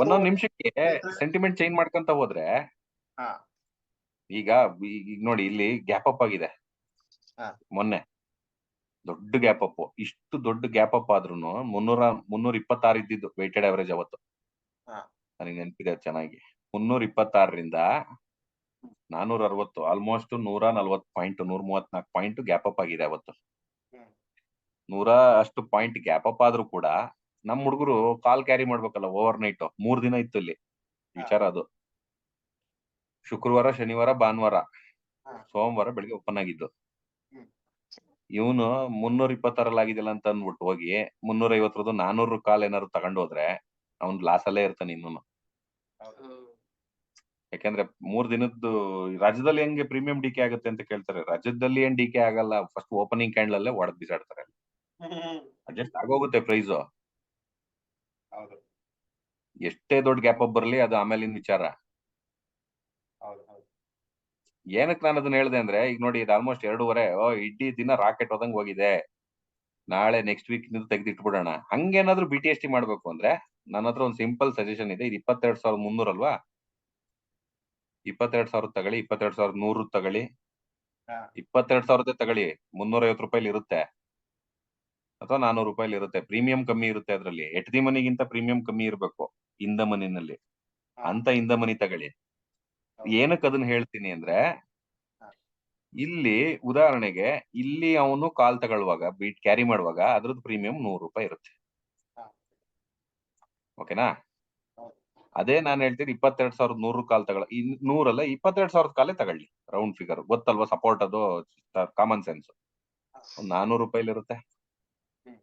ಒಂದೊಂದ್ ನಿಮಿಷಕ್ಕೆ ಸೆಂಟಿಮೆಂಟ್ ಚೇಂಜ್ ಮಾಡ್ಕೊಂತ ಹೋದ್ರೆ, ಈಗ ನೋಡಿ ಇಲ್ಲಿ ಗ್ಯಾಪ್ ಅಪ್ ಆಗಿದೆ. ಮೊನ್ನೆ ದೊಡ್ಡ ಗ್ಯಾಪ್ ಅಪ್. ಇಷ್ಟು ದೊಡ್ಡ ಗ್ಯಾಪ್ ಅಪ್ ಆದ್ರೂ 326 ಇದ್ದಿದ್ದು ವೆಯ್ಟೆಡ್ ಅವರೇಜ್ ಅವತ್ತು. ನನಗೆ ನೆನಪಿದೆ ಚೆನ್ನಾಗಿ. 326ರಿಂದ 460, almost 140 point, 134 point gap up ಆಗಿದೆ ಅವತ್ತು. 100 ಅಷ್ಟು ಪಾಯಿಂಟ್ ಗ್ಯಾಪ್ ಅಪ್ ಆದ್ರೂ ಕೂಡ ನಮ್ ಹುಡುಗರು ಕಾಲ್ ಕ್ಯಾರಿ ಮಾಡ್ಬೇಕಲ್ಲ ಓವರ್ ನೈಟ್. 3 ದಿನ ಇತ್ತು ಇಲ್ಲಿ ವಿಚಾರ. ಅದು ಶುಕ್ರವಾರ, ಶನಿವಾರ, ಭಾನುವಾರ, ಸೋಮವಾರ ಬೆಳಿಗ್ಗೆ ಓಪನ್ ಆಗಿದ್ದು. ಇವನು 326 ಆಗಿದಿಲ್ಲ ಅಂತ ಅಂದ್ಬಿಟ್ಟು ಹೋಗಿ 350 400 ಕಾಲ್ ಏನಾದ್ರು ತಗೊಂಡು ಹೋದ್ರೆ ಅವ್ನ್ ಲಾಸ್ ಅಲ್ಲೇ ಇರ್ತಾನೆ ಇನ್ನೂನು. ಯಾಕಂದ್ರೆ 3 ದಿನದ್ದು ರಾಜ್ಯದಲ್ಲಿ ಹೆಂಗೆ ಪ್ರೀಮಿಯಂ ಡಿಕೆ ಆಗುತ್ತೆ ಅಂತ ಕೇಳ್ತಾರೆ. ರಾಜ್ಯದಲ್ಲಿ ಏನ್ ಡಿಕೆ ಆಗಲ್ಲ, ಫಸ್ಟ್ ಓಪನಿಂಗ್ ಕ್ಯಾಂಡಲ್ ಅಲ್ಲೇ ಹೊಡೆದ್ ಬಿಸಾಡ್ತಾರೆ. ಅಡ್ಜಸ್ಟ್ ಆಗೋಗುತ್ತೆ ಪ್ರೈಸ್. ಹೌದು ಎಷ್ಟೇ ದೊಡ್ಡ ಗ್ಯಾಪ್ ಅಪ್ ಬರ್ಲಿ ಅದು ಆಮೇಲಿನ ವಿಚಾರ. ಹೌದು ಹೌದು ಏನಕ್ಕೆ ನಾನು ಅದನ್ನ ಹೇಳ್ದೆ ಅಂದ್ರೆ, ಈಗ ನೋಡಿ ಇದು ಆಲ್ಮೋಸ್ಟ್ 2.5 ಇಡೀ ದಿನ ರಾಕೆಟ್ ಹೋದಂಗ್ ಹೋಗಿದೆ. ನಾಳೆ ನೆಕ್ಸ್ಟ್ ವೀಕ್ ತೆಗೆದಿಟ್ಬಿಡೋಣ. ಹಂಗೇನಾದ್ರೂ BTST ಮಾಡ್ಬೇಕು ಅಂದ್ರೆ ನನ್ನ ಹತ್ರ ಒಂದು ಸಿಂಪಲ್ ಸಜೆಷನ್ ಇದೆ. ಇದು 22,300 ಅಲ್ವಾ? 22,000 ತಗೊಳ್ಳಿ, 22,100 ತಗೊಳ್ಳಿ, ಹಾ 22,000 ತಗೊಳ್ಳಿ. 350 ರೂಪಾಯಿ ಇರುತ್ತೆ ಅಥವಾ 400 ರೂಪಾಯಿ ಇರುತ್ತೆ. ಪ್ರೀಮಿಯಂ ಕಮ್ಮಿ ಇರುತ್ತೆ ಅದ್ರಲ್ಲಿ. ಎಟ್ ದಿ ಮನಿಗಿಂತ ಪ್ರೀಮಿಯಂ ಕಮ್ಮಿ ಇರಬೇಕು ಇನ್ ದ ಮನಿನಲ್ಲಿ. ಹಾ ಅಂತ ಇನ್ ದ ಮನಿ ತಗೊಳ್ಳಿ. ಹೌದು. ಏನಕ್ಕೆ ಅದನ್ನ ಹೇಳ್ತೀನಿ ಅಂದ್ರೆ, ಹಾ. ಇಲ್ಲಿ ಉದಾಹರಣೆಗೆ ಇಲ್ಲಿ ಅವನು ಕಾಲ್ ತಗೊಳ್ಳುವಾಗ ಬೀಟ್ ಕ್ಯಾರಿ ಮಾಡುವಾಗ ಅದ್ರದ್ದು ಪ್ರೀಮಿಯಂ 100 ರೂಪಾಯಿ ಇರುತ್ತೆ. ಹಾ. ಓಕೆನಾ? ಹೌದು. ಅದೇ ನಾನು ಹೇಳ್ತೀನಿ 22,100 ಕಾಲ್ ತಗೊಳ್ಳ, 100 ಅಲ್ಲ 22,000 ಕಾಲೇ ತಗೊಳ್ಳಿ. ರೌಂಡ್ ಫಿಗರ್ ಗೊತ್ತಲ್ವಾ? ಸಪೋರ್ಟ್ ಅದು ಕಾಮನ್ ಸೆನ್ಸ್. ಒಂದ್ 400 ರೂಪಾಯಿ ಇರುತ್ತೆ. ಹ್ಮ್.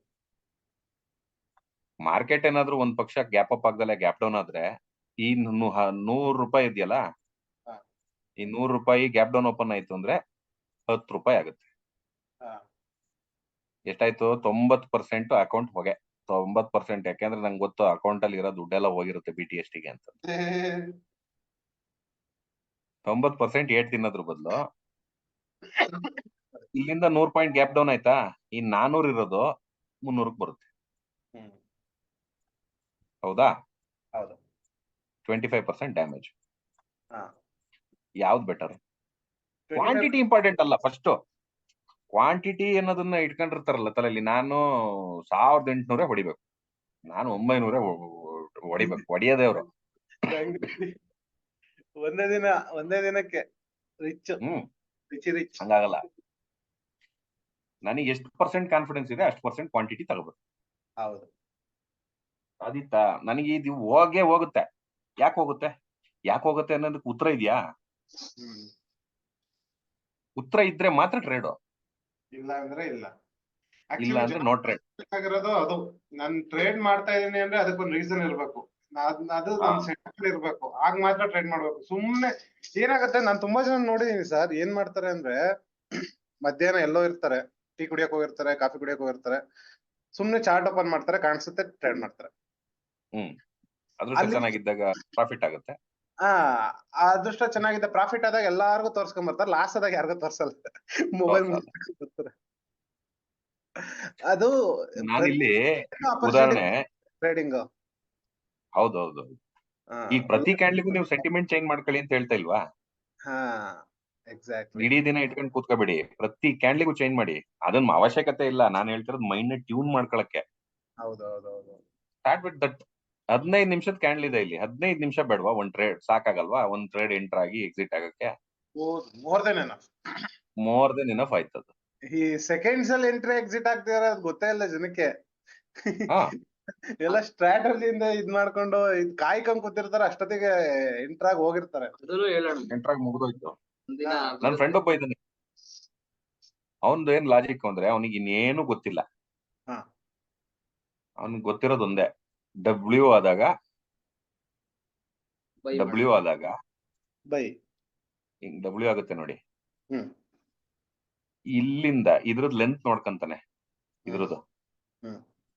ಮಾರ್ಕೆಟ್ ಏನಾದ್ರು ಒಂದ್ ಪಕ್ಷ ಗ್ಯಾಪ್ ಅಪ್ ಆಗ್ದಲೆ ಗ್ಯಾಪ್ ಡೌನ್ ಆದ್ರೆ ಈ 100 ರೂಪಾಯಿ ಇದೆಯಲ್ಲ, ಹಾ. ಈ 100 ರೂಪಾಯಿ ಗ್ಯಾಪ್ ಡೌನ್ ಓಪನ್ ಆಯ್ತು ಅಂದ್ರೆ 10 ರೂಪಾಯಿ ಆಗುತ್ತೆ. ಹಾ. ಎಷ್ಟಾಯ್ತು? 90% ಅಕೌಂಟ್ ಹೋಗೆ. 90%. ಯಾಕೆಂದ್ರೆ ನಂಗೆ ಗೊತ್ತು ಅಕೌಂಟ್ ಅಲ್ಲಿ ಇರೋ ದುಡ್ಡೆಲ್ಲ ಹೋಗಿರುತ್ತೆ BTST ಗೆ ಅಂತ. 90% ಏಟ್ ತಿನ್ನೋದ್ರ ಬದಲು ಇಲ್ಲಿಂದ 100 ಪಾಯಿಂಟ್ ಗ್ಯಾಪ್ ಡೌನ್ ಆಯ್ತಾ, ಈ 400 ಇರೋದು 300ಕ್ಕೆ ಬರುತ್ತೆ. ಹ್ಮ್. ಹೌದಾ? ಹೌದು 25% ಡ್ಯಾಮೇಜ್. ಹಾ ಯಾವ್ದು ಬೆಟರ್? 25 ಕ್ವಾಂಟಿಟಿ ಇಂಪಾರ್ಟೆಂಟ್ ಅಲ್ಲ. ಫಸ್ಟ್ ಕ್ವಾಂಟಿಟಿ ಅನ್ನೋದನ್ನ ಇಟ್ಕೊಂಡಿರ್ತಾರಲ್ಲ ತಲೆಯಲ್ಲಿ, ನಾನು 1800 ಹೊಡಿಬೇಕು, ನಾನು 900 ಹೊಡಿಬೇಕು. ಹೊಡಿಯೋದೇ ಅವರು. ಒಂದೇ ದಿನಕ್ಕೆ ರಿಚ್ ರಿಚ್ ಹಂಗಾಗಲ್ಲ. ನನಗೆ ಎಷ್ಟು ಪರ್ಸೆಂಟ್ ಕಾನ್ಫಿಡೆನ್ಸ್ ಇದೆ ಅಷ್ಟು ಪರ್ಸೆಂಟ್ ಕ್ವಾಂಟಿಟಿ ತಗೋಬೇಕು. ಹೌದು ಆದಿತ್ತಾ? ನನಗೆ ಇದು ಹೋಗುತ್ತೆ. ಯಾಕೆ ಹೋಗುತ್ತೆ ಅನ್ನೋದಕ್ಕೆ ಉತ್ತರ ಇದೆಯಾ? ಹ್ಮ್ ಉತ್ತರ ಇದ್ರೆ ಮಾತ್ರ ಟ್ರೇಡ್, ಇಲ್ಲ ಅಂದ್ರೆ ಇಲ್ಲ. ಇಲ್ಲ ಅಂದ್ರೆ ನೋ ಟ್ರೇಡ್. ಬೇಕಾಗಿರೋದು ಅದು, ನಾನು ಟ್ರೇಡ್ ಮಾಡ್ತಾ ಇದೀನಿ ಅಂದ್ರೆ ಅದಕ್ಕೊಂದು ರೀಸನ್ ಇರ್ಬೇಕು. ಅದು ನಮ್ ಸೆಟಪ್ ಇರ್ಬೇಕು, ಆಗ ಮಾತ್ರ ಟ್ರೇಡ್ ಮಾಡ್ಬೇಕು. ಸುಮ್ನೆ ಏನಾಗುತ್ತೆ, ನಾನ್ ತುಂಬಾ ಜನ ನೋಡಿದೀನಿ ಸರ್, ಏನ್ ಮಾಡ್ತಾರೆ ಅಂದ್ರೆ ಮಧ್ಯಾಹ್ನ ಎಲ್ಲೋ ಇರ್ತಾರೆ, ಟೀ ಕುಡಿಯಕ್ ಹೋಗಿರ್ತಾರೆ, ಕಾಫಿ ಕುಡಿಯಕ್ ಹೋಗಿರ್ತಾರೆ, ಸುಮ್ನೆ ಚಾರ್ಟ್ ಓಪನ್ ಮಾಡ್ತಾರೆ, ಕಾಣಿಸುತ್ತೆ, ಟ್ರೇಡ್ ಮಾಡ್ತಾರೆ. ಅದೃಷ್ಟ ಚೆನ್ನಾಗಿದ್ದಾಗ ಪ್ರಾಫಿಟ್ ಆಗುತ್ತೆ. ಅದೃಷ್ಟ ಚೆನ್ನಾಗಿದ್ದ ಪ್ರಾಫಿಟ್ ಆದಾಗ ಎಲ್ಲಾರ್ಗು ತೋರ್ಸ್ಕೊಂಡ್ ಬರ್ತಾರೆ, ಲಾಸ್ ಆದಾಗ ಯಾರಿಗೂ ತೋರ್ಸಲ್ಲ. ಮೊಬೈಲ್ ಬರ್ತಾರೆ. ಅದು ನಾನಿಲ್ಲಿ ಉದಾಹರಣೆ ಟ್ರೇಡಿಂಗ್. ಹೌದೌದು. ಈ ಪ್ರತಿ ಕ್ಯಾಂಡ್ಲಿಗೂ ನೀವು ಸೆಂಟಿಮೆಂಟ್ ಚೇಂಜ್ ಮಾಡ್ಕೊಳ್ಳಿ ಅಂತ ಹೇಳ್ತಾ ಇಲ್ವಾ? ಹಾ ಎಕ್ಸಾಕ್ಟ್ಲಿ. ಇಡೀ ದಿನ ಇಟ್ಕೊಂಡು ಕೂತ್ಕೋಬೇಡಿ, ಪ್ರತಿ ಕ್ಯಾಂಡ್ಲಿಗೂ ಚೇಂಜ್ ಮಾಡಿ. ಅದನ್ನ ಅವಶ್ಯಕತೆ ಇಲ್ಲ. ನಾನು ಹೇಳ್ತಿರೋದು ಮೈಂಡ್ ನ ಟ್ಯೂನ್ ಮಾಡ್ಕೊಳಕ್ಕೆ. ಹೌದೌದೌದು. Start with that. 15 ನಿಮಿಷದ ಕ್ಯಾಂಡಲ್ ಇದೆ ಇಲ್ಲಿ. 15 ನಿಮಿಷ ಬೇಡವಾ ಒಂದ್ ಟ್ರೇಡ್? ಸಾಕಾಗಲ್ವಾ ಒಂದ್ ಟ್ರೇಡ್ ಎಂಟರ್ ಆಗಿ ಎಕ್ಸಿಟ್ ಆಗಕ್ಕೆ? More than enough. More than enough ಆಯ್ತದ. ಈ ಸೆಕೆಂಡ್ಸ್ ಅಲ್ಲಿ ಎಂಟ್ರಿ ಎಕ್ಸಿಟ್ ಆಗ್ತಿದಾರೆ, ಅದು ಗೊತ್ತೇ ಇಲ್ಲ ಜನಕ್ಕೆ. ಎಲ್ಲ ಸ್ಟ್ರಾಟಜಿಯಿಂದ ಇದ್ ಮಾಡ್ಕೊಂಡು ಇದ್ ಕಾಯ್ಕೊಂಡ್ ಕೂತಿರ್ತಾರೆ, ಅಷ್ಟೊತ್ತಿಗೆ ಎಂಟರ್ ಆಗಿ ಹೋಗಿರ್ತಾರೆ. ಅದನ್ನು ಹೇಳೋಣ. ಎಂಟರ್ ಆಗಿ ಮುಗಿದೋಯ್ತು. ಒಂದಿನ ನನ್ ಫ್ರೆಂಡ್ ಒಬ್ಬ ಇದ್ದಾನೆ, ಅವನ್ದು ಏನ್ ಲಾಜಿಕ್ ಅಂದ್ರೆ ಅವನಿಗೆ ಇನ್ನೇನು ಗೊತ್ತಿಲ್ಲ. ಅವನಿಗೆ ಗೊತ್ತಿರೋದು ಒಂದೇ, ಡಬ್ಲ್ಯೂ ಆದಾಗ ಬೈ ಹಿಂಗ್ ಡಬ್ಲ್ಯೂ ಆಗುತ್ತೆ ನೋಡಿ, ಹ್ಮ್ ಇಲ್ಲಿಂದ ಇದ್ರದ್ ಲೆಂತ್ ನೋಡ್ಕಂತಾನೆ. ಇದ್ರದ್ದು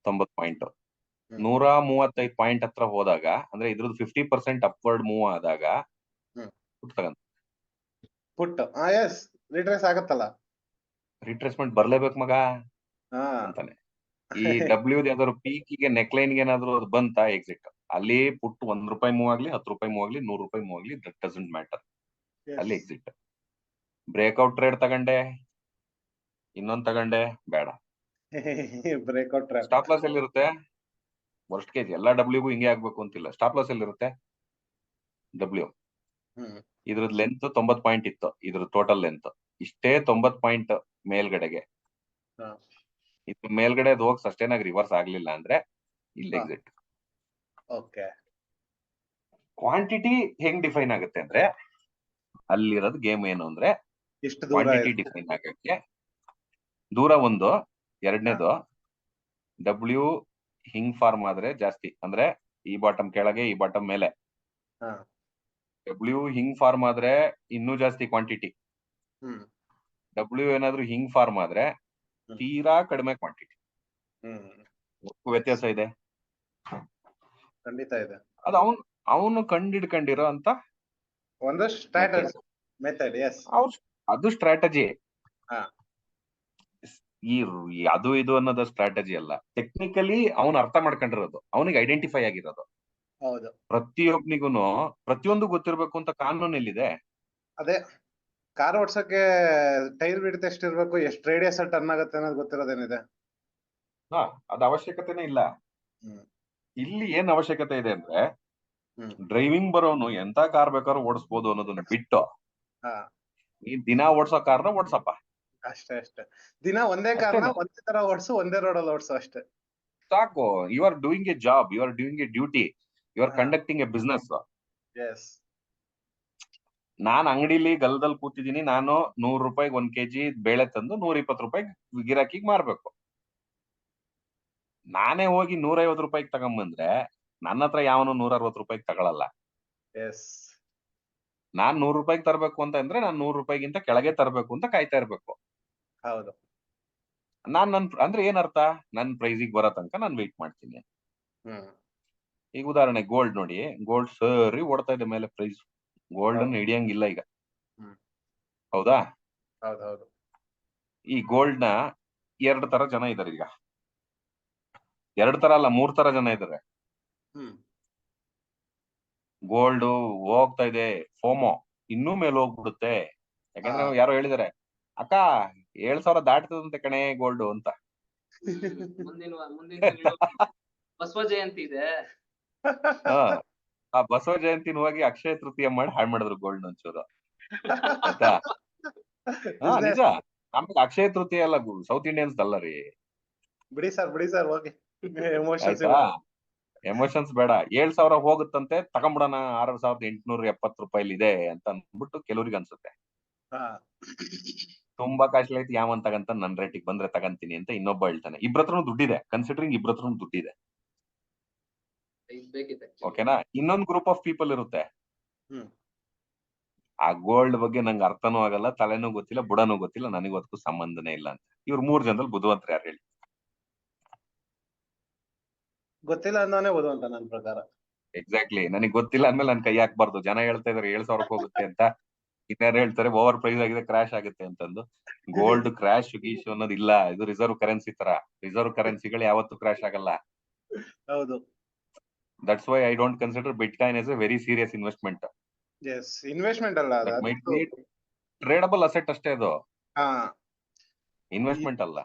90 ಪಾಯಿಂಟ್ 135 ಪಾಯಿಂಟ್ ಹತ್ರ ಹೋದಾಗ, ಅಂದ್ರೆ ಇದ್ರದ್ದು 50% ಅಪ್ವರ್ಡ್ ಮೂವ್ ಆದಾಗ ಪುಟ್ ಎಸ್ ರಿಟ್ರೇಸ್ ಆಗತ್ತಲ್ಲ. ರಿಟ್ರೇಸ್ಮೆಂಟ್ ಬರ್ಲೇಬೇಕು ಮಗ ಅಂತಾನೆ. ಈ ಡಬ್ಲ್ಯೂ ಯಾವ್ದಾದ್ರು ಪೀಕಿಗೆ ನೆಕ್ಲೈನ್ ಏನಾದ್ರು ಅದು ಬಂತ ಎಕ್ಸಿಟ್. ಅಲ್ಲಿ ಪುಟ್ 1 ರೂಪಾಯಿ ಮೂವ್ ಆಗ್ಲಿ, 10 ರೂಪಾಯಿ ಮೂವ್ ಆಗ್ಲಿ, 100 ರೂಪಾಯಿ ಮೂವ್ ಆಗ್ಲಿ, ದಟ್ ಡಸಂಟ್ ಮ್ಯಾಟರ್. ಅಲ್ಲಿ ಎಕ್ಸಿಟ್. ಬ್ರೇಕ್ಔಟ್ ಟ್ರೇಡ್ ತಗೊಂಡೆ, ಇನ್ನೊಂದ್ ತಗೊಂಡೆ, ಬೇಡ. Breakout trap. ಸ್ಟಾಪ್ ಲಾಸ್ ಎಲ್ಲಿರುತ್ತೆ? ವರ್ಸ್ಟ್ ಕೇಸ್ ಎಲ್ಲಾ ಡಬ್ಲ್ಯೂಗೂ ಹಿಂಗೆ ಆಗ್ಬೇಕು ಅಂತಿಲ್ಲ. ಸ್ಟಾಪ್ ಲಾಸ್ ಎಲ್ಲಿರುತ್ತೆ? ಡಬ್ಲ್ಯೂ. ಇದ್ರದ್ ಲೆಂತ್ 90 ಪಾಯಿಂಟ್ ಇತ್ತು, ಇದ್ರ ಟೋಟಲ್ ಲೆಂತ್ ಇಷ್ಟೇ 90 ಪಾಯಿಂಟ್ ಮೇಲ್ಗಡೆಗೆ. ಇದು ಮೇಲ್ಗಡೆ ಹೋಗಿ ಸಸ್ಟೈನ್ ಆಗಿ ರಿವರ್ಸ್ ಆಗ್ಲಿಲ್ಲ ಅಂದ್ರೆ ಇಲ್ಲಿ ಎಕ್ಸಿಟ್. ಓಕೆ. ಕ್ವಾಂಟಿಟಿ ಹೆಂಗ್ ಡಿಫೈನ್ ಆಗುತ್ತೆ ಅಂದ್ರೆ, ಅಲ್ಲಿರೋದು ಗೇಮ್ ಏನು ಅಂದ್ರೆ, ಎಷ್ಟು ದೂರ ಕ್ವಾಂಟಿಟಿ ಡಿಫೈನ್ ಆಗಕ್ಕೆ ದೂರ ಒಂದು. ಎರಡನೇದು, ಡಬ್ಲ್ಯೂ ಹಿಂಗ್ ಫಾರ್ಮ್ ಆದ್ರೆ ಜಾಸ್ತಿ, ಅಂದ್ರೆ ಈ ಬಾಟಮ್ ಕೆಳಗೆ, ಈ ಬಾಟಮ್ ಮೇಲೆ. ಡಬ್ಲ್ಯೂ ಹಿಂಗ್ ಫಾರ್ಮ್ ಆದ್ರೆ ಇನ್ನೂ ಜಾಸ್ತಿ ಕ್ವಾಂಟಿಟಿ. ಡಬ್ಲ್ಯೂ ಏನಾದ್ರು ಹಿಂಗ್ ಫಾರ್ಮ್ ಆದ್ರೆ ತೀರಾ ಕಡಿಮೆ ಕ್ವಾಂಟಿಟಿ. ವ್ಯತ್ಯಾಸ ಇದೆ. ಖಂಡಿತ ಇದೆ. ಅದು ಅವನು ಕಂಡಿಡ್ಕೊಂಡಿರೋ ಅಂತ ಒಂದಷ್ಟು ಸ್ಟ್ರಾಟಜಿ ಮೆಥಡ್. ಎಸ್, ಅದು ಸ್ಟ್ರಾಟಜಿ. ಹಾ. ಈ ಅದು ಇದು ಅನ್ನೋದು ಸ್ಟ್ರಾಟಜಿ ಅಲ್ಲ, ಟೆಕ್ನಿಕಲಿ ಅವನು ಅರ್ಥ ಮಾಡ್ಕೊಂಡಿರೋದು, ಅವನಿಗೆ ಐಡೆಂಟಿಫೈ ಆಗಿರೋದು. ಹೌದು, ಪ್ರತಿಯೊಬ್ನಿಗೂನು ಪ್ರತಿಯೊಂದು ಗೊತ್ತಿರ್ಬೇಕು ಅಂತ ಕಾನೂನು ಎಲ್ಲಿದೆ? ಅದೇ ಕಾರ್ ಓಡ್ಸಕ್ಕೆ ಟೈರ್ ಬಿಡ್ತ ಎಷ್ಟಿರ್ಬೇಕು, ಎಷ್ಟು ರೇಡಿಯಸ್ ಟರ್ನ್ ಆಗುತ್ತೆ ಅನ್ನೋದು ಗೊತ್ತಿರೋದೇನಿದೆ. ಅದ ಅವಶ್ಯಕತೆನೇ ಇಲ್ಲ. ಹ್ಮ್. ಇಲ್ಲಿ ಏನ್ ಅವಶ್ಯಕತೆ ಇದೆ ಅಂದ್ರೆ ಹ್ಮ್. ಡ್ರೈವಿಂಗ್ ಬರೋನು ಎಂತ ಕಾರ್ ಬೇಕಾದ್ರೂ ಓಡಿಸ್ಬೋದು ಅನ್ನೋದನ್ನ ಬಿಟ್ಟು ಹಾ, ನೀನ್ ದಿನ ಓಡ್ಸೋ ಕಾರ್ನ ಓಡ್ಸಪ್ಪ, ಅಷ್ಟೇ. ದಿನ ಒಂದೇ ಕಾರ್ನ ಒಂದೇ ತರ ಓಡ್ಸು, ಒಂದೇ ರೋಡಲ್ಲಿ ಓಡ್ಸು, ಅಷ್ಟೇ ಸಾಕು. You are doing a job, you are doing a duty, you are conducting a business. Yes. ನಾನ್ ಅಂಗಡಿಲಿ ಗಲ್ದಲ್ಲಿ ಕೂತಿದೀನಿ, ನಾನು 100 ರೂಪಾಯಿಗೆ 1 kg ಬೇಳೆ ತಂದು 120 ರೂಪಾಯಿಗೆ ಗಿರಾಕಿಗೆ ಮಾರ್ಬೇಕು. ನಾನೇ ಹೋಗಿ 150 ರೂಪಾಯಿಗೆ ತಗೊಂಬಂದ್ರೆ ನನ್ನ ಹತ್ರ ಯಾವನು 160 ರೂಪಾಯಿಗೆ ತಗೊಳಲ್ಲ. ಎಸ್, ನಾನ್ 100 ರೂಪಾಯಿಗೆ ತರಬೇಕು ಅಂತ ಅಂದ್ರೆ ನಾನು 100 ರೂಪಾಯಿಗಿಂತ ಕೆಳಗೆ ತರಬೇಕು ಅಂತ ಕಾಯ್ತಾ ಇರ್ಬೇಕು. ಹೌದು. ಅಂದ್ರೆ ಏನರ್ಥ? ನನ್ ಪ್ರೈಸಿಗೆ ಬರೋ ತನಕ ನಾನು ವೆಯ್ಟ್ ಮಾಡ್ತೀನಿ. ಹ್ಮ್. ಈಗ ಉದಾಹರಣೆ ಗೋಲ್ಡ್ ನೋಡಿ, ಗೋಲ್ಡ್ ಸರಿ ಓಡ್ತಾ ಇದೆ ಮೇಲೆ ಪ್ರೈಸ್. ಗೋಲ್ಡ್ ಅನ್ನು ಹಿಡಿಯಂಗಿಲ್ಲ ಈಗ. ಹ್ಮ್. ಹೌದಾ? ಹೌದು. ಈ ಗೋಲ್ಡ್ ನ 2 ತರ ಜನ ಇದಾರೆ ಈಗ. 2 ತರ ಅಲ್ಲ, 3 ತರ ಜನ ಇದಾರೆ. ಹ್ಮ್. ಗೋಲ್ಡ್ ಹೋಗ್ತಾ ಇದೆ, ಫೋಮೋ ಇನ್ನೂ ಮೇಲೆ ಹೋಗ್ಬಿಡುತ್ತೆ. ಯಾಕಂದ್ರೆ ಯಾರೋ ಹೇಳಿದಾರೆ, ಅಕ್ಕ 7,000 ದಾಟ್ತದಂತೆ ಕಣೆ ಗೋಲ್ಡ್ ಅಂತ. ಮುಂದಿನ ತಿಂಗಳು ಬಸವ ಜಯಂತಿ ಇದೆ. ಆ ಬಸವ ಜಯಂತಿನ ಹೋಗಿ ಅಕ್ಷಯ ತೃತೀಯ ಮಾಡಿ ಹಾಳು ಮಾಡಿದ್ರು ಗೋಲ್ಡ್ ಒಂಚೂರು, ಆಯ್ತಾ? ನಿಜ. ಆಮೇಲೆ ಅಕ್ಷಯ ತೃತೀಯ ಅಲ್ಲ, ಸೌತ್ ಇಂಡಿಯನ್ಸ್ ಅಲ್ಲ ರೀ. ಬಿಡಿ ಸರ್ ಹೋಗಿ. ಆಯ್ತಾ? ಎಮೋಷನ್ಸ್ ಬೇಡ. 7,000 ಹೋಗುತ್ತಂತೆ, ತಗೊಂಬಿಡೋಣ 6,870 ರೂಪಾಯಿಲಿ ಇದೆ ಅಂತ ಅಂದ್ಬಿಟ್ಟು ಕೆಲವ್ರಿಗೆ ಅನ್ಸುತ್ತೆ. ತುಂಬಾ ಕಾಸ್ಟ್ಲಿ ಐತಿ, ಯಾವನ್ ತಗಂತ, ನನ್ ರೇಟಿಗೆ ಬಂದ್ರೆ ತಗಂತೀನಿ ಅಂತ ಇನ್ನೊಬ್ಬ ಹೇಳ್ತಾನೆ. ಇಬ್ರತ್ರನು ದುಡ್ಡಿದೆ, ಕನ್ಸಿಡರಿಂಗ್ ಇಬ್ರತ್ರನು ದುಡ್ಡಿದೆ. ಓಕೆನಾ? ಇನ್ನೊಂದು ಗ್ರೂಪ್ ಆಫ್ ಪೀಪಲ್ ಇರುತ್ತೆ, ಆ ಗೋಲ್ಡ್ ಬಗ್ಗೆ ನಂಗೆ ಅರ್ಥನೂ ಆಗಲ್ಲ, ತಲೆನೂ ಗೊತ್ತಿಲ್ಲ, ಬುಡನೂ ಗೊತ್ತಿಲ್ಲ, ನನಗೆ ಅದಕ್ಕೂ ಸಂಬಂಧನೇ ಇಲ್ಲ ಅಂತ. ಇವ್ರು 3 ಜನದಲ್ಲಿ ಬುದ್ಧಿವಂತರು ಯಾರು ಹೇಳಿ? ಗೊತ್ತಿಲ್ಲ ಅನ್ನೋನೇ ಓದು ಅಂತ ನನ್ನ ಪ್ರಕಾರ. ಎಕ್ಸಾಕ್ಟ್ಲಿ. ನನಗೆ ಗೊತ್ತಿಲ್ಲ ಅಂದ್ಮೇಲೆ ನನ್ ಕೈ ಹಾಕ್ಬಾರ್ದು. ಜನ ಹೇಳ್ತಾ ಇದಾರೆ 7,000 ಹೋಗುತ್ತೆ ಅಂತ, ಇನ್ಯಾರು ಹೇಳ್ತಾರೆ ಓವರ್ ಪ್ರೈಸ್ ಆಗಿದೆ, ಕ್ರಾಶ್ ಆಗುತ್ತೆ ಅಂತಂದು. ಗೋಲ್ಡ್ ಕ್ರಾಶ್ ಗೀಶ್ ಅನ್ನೋದು ಇಲ್ಲ. ಇದು ರಿಸರ್ವ್ ಕರೆನ್ಸಿ ತರ. ರಿಸರ್ವ್ ಕರೆನ್ಸಿಗಳು ಯಾವತ್ತೂ ಕ್ರಾಶ್ ಆಗಲ್ಲ. ಹೌದು. That's why I don't consider bitcoin as a very serious investment. Yes, investment ಅಲ್ಲ ಅದು. ಟ್ರೇಡಬಲ್ ಅಸೆಟ್ ಅಷ್ಟೇ ಅದು, ಹಾ, ಇನ್ವೆಸ್ಟ್ಮೆಂಟ್ ಅಲ್ಲ.